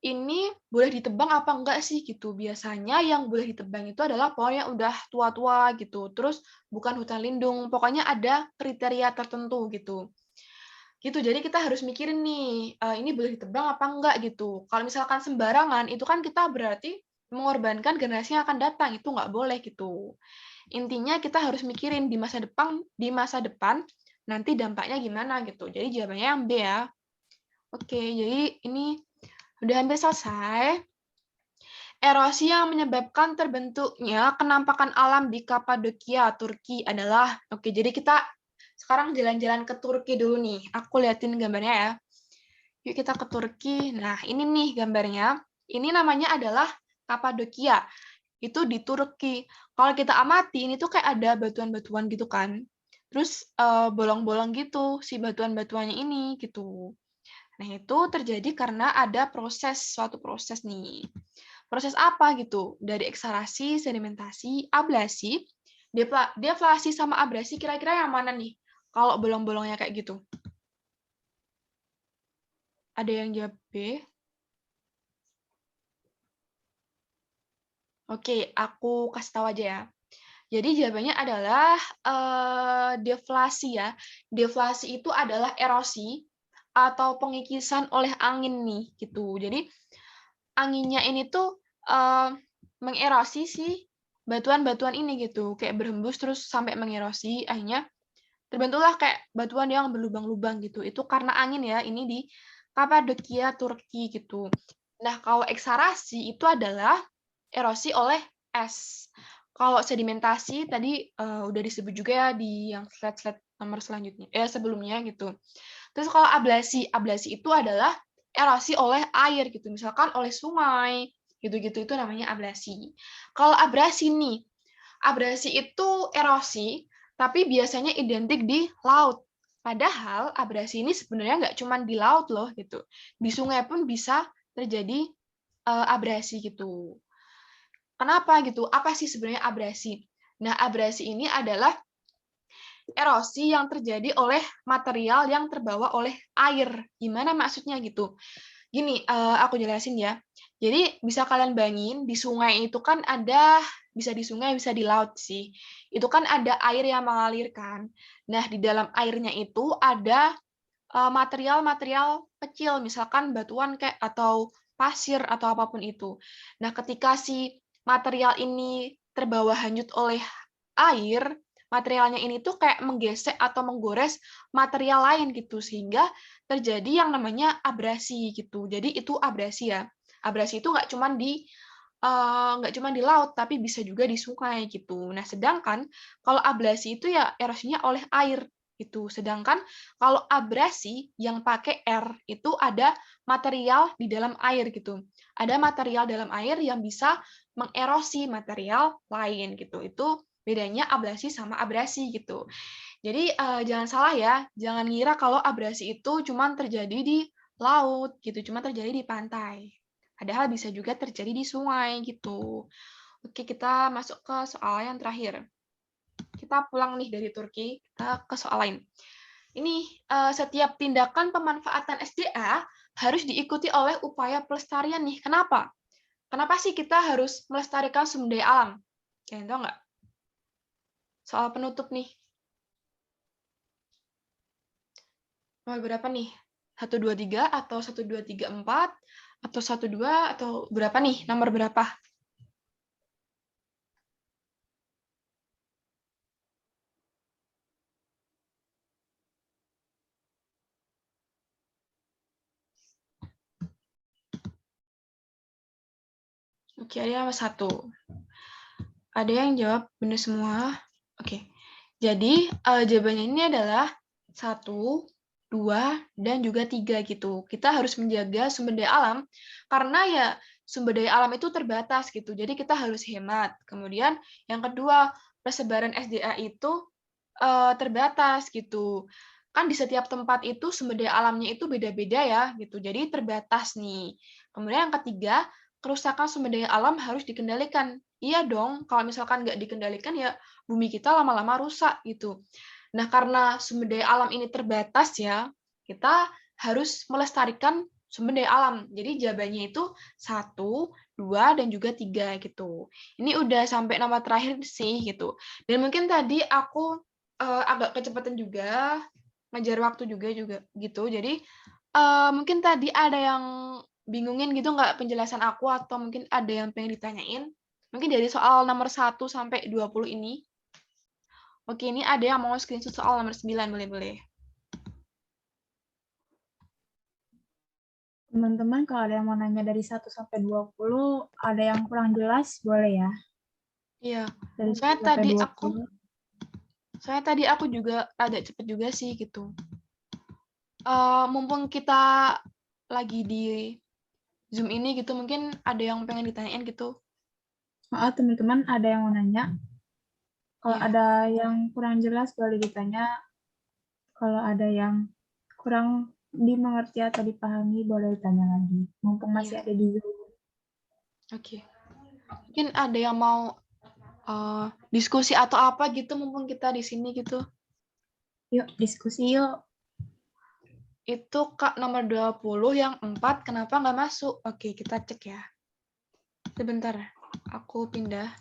ini boleh ditebang apa enggak sih gitu. Biasanya yang boleh ditebang itu adalah pohon yang udah tua-tua gitu. Terus bukan hutan lindung, pokoknya ada kriteria tertentu gitu. Gitu, jadi kita harus mikirin nih, ini boleh ditebang apa enggak gitu. Kalau misalkan sembarangan, itu kan kita berarti mengorbankan generasi yang akan datang, itu nggak boleh gitu. Intinya kita harus mikirin di masa depan nanti dampaknya gimana gitu. Jadi jawabannya yang B ya. Oke, jadi ini udah hampir selesai. Erosi yang menyebabkan terbentuknya kenampakan alam di Kapadokia, Turki adalah, oke, jadi kita sekarang jalan-jalan ke Turki dulu nih. Aku liatin gambarnya ya. Yuk kita ke Turki. Nah, ini nih gambarnya. Ini namanya adalah Kapadokia. Itu di Turki. Kalau kita amati, ini tuh kayak ada batuan-batuan gitu kan. Terus bolong-bolong gitu si batuan-batuannya ini gitu. Nah, itu terjadi karena ada suatu proses nih. Proses apa gitu? Dari ekshalasi, sedimentasi, ablasi, deflasi sama abrasi, kira-kira yang mana nih? Kalau bolong-bolongnya kayak gitu. Ada yang jawab B? Oke, aku kasih tahu aja ya. Jadi jawabannya adalah deflasi ya. Deflasi itu adalah erosi atau pengikisan oleh angin nih gitu. Jadi anginnya ini tuh mengerosi si batuan-batuan ini gitu, kayak berhembus terus sampai mengerosi, akhirnya terbentuklah kayak batuan yang berlubang-lubang gitu. Itu karena angin ya, ini di Kapadokia, Turki gitu. Nah, kalau eksarasi itu adalah erosi oleh es. Kalau sedimentasi tadi udah disebut juga ya di yang slide-slide nomor selanjutnya, sebelumnya gitu. Terus kalau ablasi, ablasi itu adalah erosi oleh air gitu, misalkan oleh sungai, gitu-gitu itu namanya ablasi. Kalau abrasi nih, abrasi itu erosi, tapi biasanya identik di laut. Padahal abrasi ini sebenarnya nggak cuma di laut loh gitu. Di sungai pun bisa terjadi abrasi gitu. Kenapa gitu? Apa sih sebenarnya abrasi? Nah, abrasi ini adalah erosi yang terjadi oleh material yang terbawa oleh air. Gimana maksudnya gitu? Gini, aku jelasin ya. Jadi bisa kalian bayangin di sungai itu kan ada, bisa di sungai, bisa di laut sih. Itu kan ada air yang mengalir kan. Nah, di dalam airnya itu ada material-material kecil, misalkan batuan kayak atau pasir atau apapun itu. Nah, ketika si material ini terbawa hanyut oleh air, materialnya ini tuh kayak menggesek atau menggores material lain gitu, sehingga terjadi yang namanya abrasi gitu. Jadi itu abrasi ya. Abrasi itu nggak cuma di laut, tapi bisa juga di sungai gitu. Nah, sedangkan kalau abrasi itu ya erosinya oleh air gitu. Sedangkan kalau abrasi yang pakai R itu ada material di dalam air gitu. Ada material dalam air yang bisa mengerosi material lain gitu. Itu bedanya ablasi sama abrasi gitu. Jadi jangan salah ya, jangan ngira kalau abrasi itu cuma terjadi di laut gitu, cuma terjadi di pantai. Padahal bisa juga terjadi di sungai gitu. Oke, kita masuk ke soal yang terakhir. Kita pulang nih dari Turki, kita ke soal lain. Ini setiap tindakan pemanfaatan SDA harus diikuti oleh upaya pelestarian nih. Kenapa? Kenapa sih kita harus melestarikan sumber daya alam? Kalian tahu nggak? Soal penutup nih. Nomor berapa nih? 1, 2, 3 atau 1, 2, 3, 4 atau 1, 2 atau berapa nih? Nomor berapa? Oke, ada yang nomor 1. Ada yang jawab benar semua. Oke. Jadi, jawabannya ini adalah 1, 2, dan juga 3 gitu. Kita harus menjaga sumber daya alam karena ya sumber daya alam itu terbatas gitu. Jadi kita harus hemat. Kemudian yang kedua, persebaran SDA itu terbatas gitu. Kan di setiap tempat itu sumber daya alamnya itu beda-beda ya gitu. Jadi terbatas nih. Kemudian yang ketiga, kerusakan sumber daya alam harus dikendalikan. Iya dong, kalau misalkan nggak dikendalikan ya bumi kita lama-lama rusak gitu. Nah, karena sumber daya alam ini terbatas ya, kita harus melestarikan sumber daya alam. Jadi jawabannya itu 1, 2, dan juga 3 gitu. Ini udah sampai nomor terakhir sih gitu. Dan mungkin tadi aku agak kecepatan juga, ngejar waktu juga gitu. Jadi mungkin tadi ada yang bingungin gitu nggak penjelasan aku atau mungkin ada yang pengen ditanyain? Mungkin dari soal nomor 1 sampai 20 ini. Oke, ini ada yang mau screenshot soal nomor 9, boleh-boleh. Teman-teman, kalau ada yang mau nanya dari 1 sampai 20, ada yang kurang jelas, boleh ya? Iya. Dari Soalnya 1 sampai 20. tadi aku juga agak cepet juga sih gitu. Mumpung kita lagi di Zoom ini gitu, mungkin ada yang pengen ditanyain gitu. Maaf, teman-teman, ada yang mau nanya? Kalau Iya. ada yang kurang jelas, boleh ditanya. Kalau ada yang kurang dimengerti atau dipahami, boleh ditanya lagi. Mumpung masih Iya. ada di Zoom. Oke. Mungkin ada yang mau diskusi atau apa gitu, mumpung kita di sini gitu. Yuk, diskusi yuk. Itu Kak nomor 20 yang 4 kenapa nggak masuk? Oke, kita cek ya. Sebentar, aku pindah.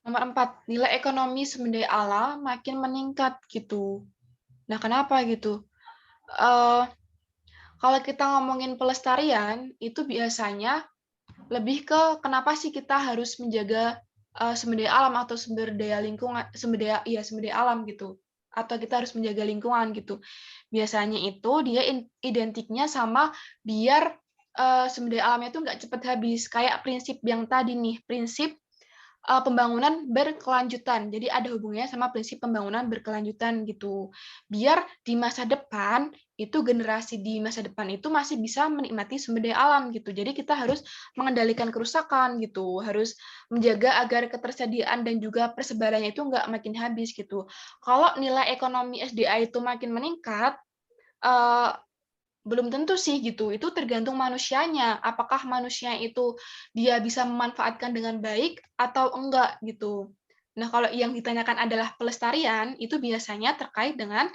Nomor 4, nilai ekonomi sumber daya alam makin meningkat gitu. Nah, kenapa gitu? Kalau kita ngomongin pelestarian, itu biasanya lebih ke kenapa sih kita harus menjaga sumber daya alam atau sumber daya lingkungan, sumber daya alam gitu, atau kita harus menjaga lingkungan gitu. Biasanya itu dia identiknya sama biar sumber daya alamnya itu nggak cepat habis, kayak prinsip yang tadi nih, prinsip pembangunan berkelanjutan. Jadi ada hubungannya sama prinsip pembangunan berkelanjutan gitu. Biar di masa depan itu generasi di masa depan itu masih bisa menikmati sumber daya alam gitu. Jadi kita harus mengendalikan kerusakan gitu, harus menjaga agar ketersediaan dan juga persebarannya itu nggak makin habis gitu. Kalau nilai ekonomi SDA itu makin meningkat, belum tentu sih gitu. Itu tergantung manusianya. Apakah manusia itu dia bisa memanfaatkan dengan baik atau enggak gitu. Nah, kalau yang ditanyakan adalah pelestarian, itu biasanya terkait dengan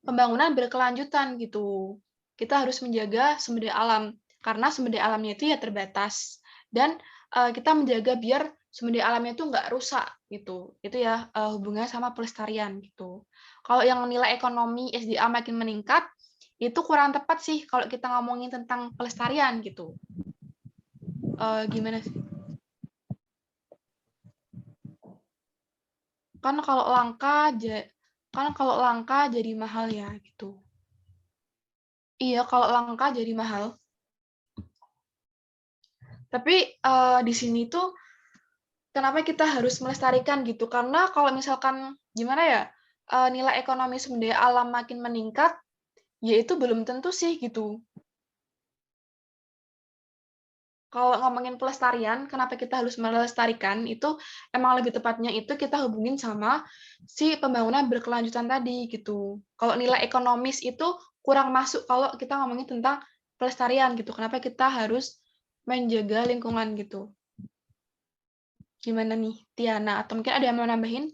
pembangunan berkelanjutan gitu. Kita harus menjaga sumber daya alam karena sumber daya alamnya itu ya terbatas dan kita menjaga biar sumber daya alamnya itu enggak rusak gitu. Itu ya hubungannya sama pelestarian gitu. Kalau yang nilai ekonomi SDA makin meningkat, itu kurang tepat sih kalau kita ngomongin tentang pelestarian gitu. Gimana sih? Kan kalau langka jadi mahal ya gitu. Iya, kalau langka jadi mahal. Tapi di sini tuh kenapa kita harus melestarikan gitu? Karena kalau misalkan gimana ya, nilai ekonomi sumber daya alam makin meningkat, ya itu belum tentu sih gitu. Kalau ngomongin pelestarian, kenapa kita harus melestarikan, itu emang lebih tepatnya itu kita hubungin sama si pembangunan berkelanjutan tadi gitu. Kalau nilai ekonomis itu kurang masuk kalau kita ngomongin tentang pelestarian gitu. Kenapa kita harus menjaga lingkungan gitu. Gimana nih, Tiana? Atau mungkin ada yang mau nambahin?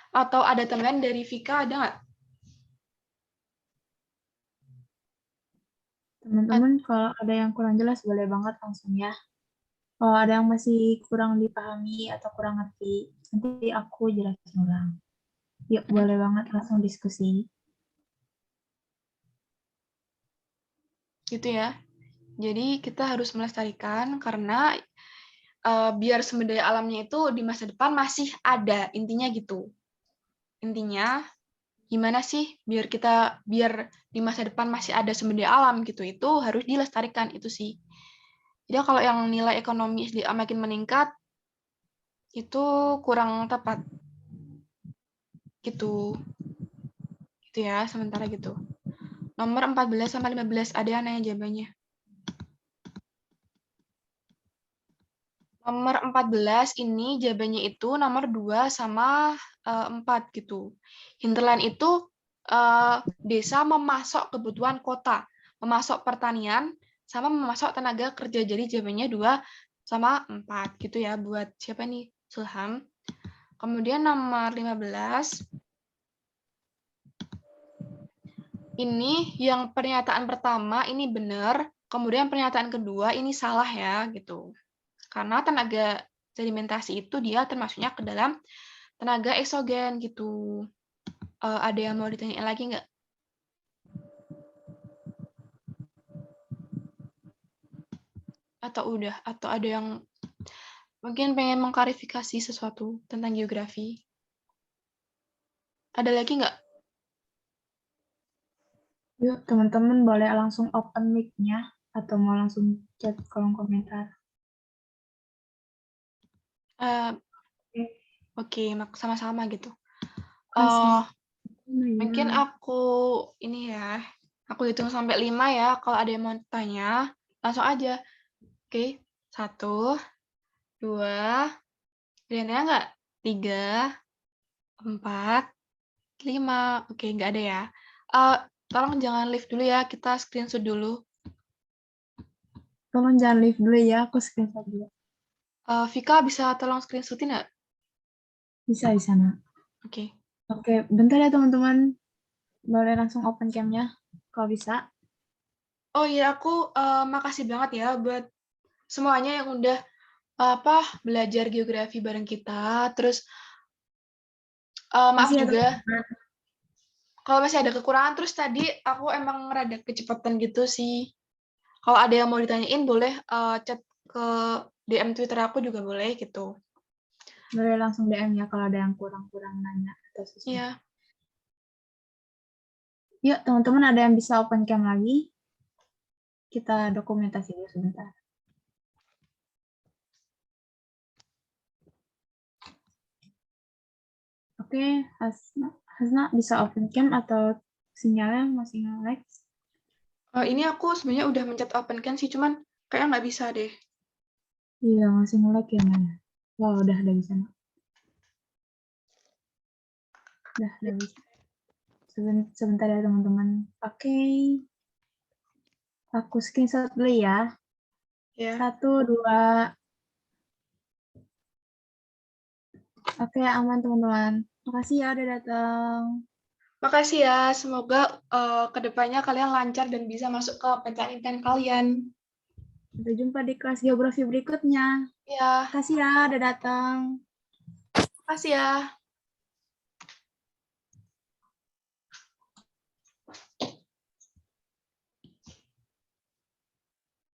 Atau ada teman dari Vika, ada nggak? Teman-teman, kalau ada yang kurang jelas boleh banget langsung ya. Kalau ada yang masih kurang dipahami atau kurang ngerti, nanti aku jelasin ulang. Yuk, boleh banget langsung diskusi. Gitu ya. Jadi kita harus melestarikan karena biar sumber daya alamnya itu di masa depan masih ada, intinya gitu. Intinya gimana sih biar di masa depan masih ada sumber daya alam gitu, itu harus dilestarikan itu sih. Jadi kalau yang nilai ekonomi makin meningkat itu kurang tepat gitu. Gitu ya, sementara gitu. Nomor 14 sama 15 ada yang nanya jawabannya. Nomor 14 ini jawabannya itu nomor 2 sama 4 gitu. Hinterland itu desa memasok kebutuhan kota, memasok pertanian, sama memasok tenaga kerja. Jadi jawabannya 2 sama 4 gitu ya buat siapa nih? Sulham. Kemudian nomor 15. Ini yang pernyataan pertama ini benar, kemudian pernyataan kedua ini salah ya gitu. Karena tenaga sedimentasi itu dia termasuknya ke dalam tenaga eksogen gitu. Ada yang mau ditanyain lagi nggak? Atau udah? Atau ada yang mungkin pengen mengklarifikasi sesuatu tentang geografi? Ada lagi nggak? Yuk, teman-teman boleh langsung open mic-nya atau mau langsung chat kolom komentar. Oke, sama-sama gitu. Makasih. Mungkin aku ini ya, aku hitung sampai 5 ya. Kalau ada yang mau tanya, langsung aja. Oke, 1, 2, ada yang nanya nggak? 3, 4, 5. Oke, nggak ada ya. Tolong jangan live dulu ya, kita screenshot dulu. Tolong jangan leave dulu ya, aku screenshot dulu. Vika bisa tolong screenshotin nggak? Bisa di sana. Oke. Oke, bentar ya teman-teman. Boleh langsung open cam-nya, kalau bisa. Oh iya, aku makasih banget ya buat semuanya yang udah belajar geografi bareng kita. Terus maaf Masih ada juga kalau masih ada kekurangan. Terus tadi aku emang rada kecepatan gitu sih. Kalau ada yang mau ditanyain boleh chat ke DM Twitter aku juga boleh gitu. Boleh langsung DM ya kalau ada yang kurang-kurang nanya atau sesuatu. Iya. Yuk, teman-teman ada yang bisa open cam lagi? Kita dokumentasi dulu sebentar. Oke, Hasna bisa open cam atau sinyalnya masih nge-lag? Ini aku sebenarnya udah mencet open cam sih, cuman kayaknya nggak bisa deh. Iya, masih nge-lag ya, Nana. Wah, udah bisa. Udah bisa. Sebentar ya, teman-teman. Oke. Aku screenshot dulu ya. Ya. 1, 2. Oke, aman teman-teman. Makasih ya udah datang. Makasih ya, semoga kedepannya kalian lancar dan bisa masuk ke pencarian impian kalian. Sampai jumpa di kelas geografi berikutnya. Ya, Makasih ya udah datang. makasih ya.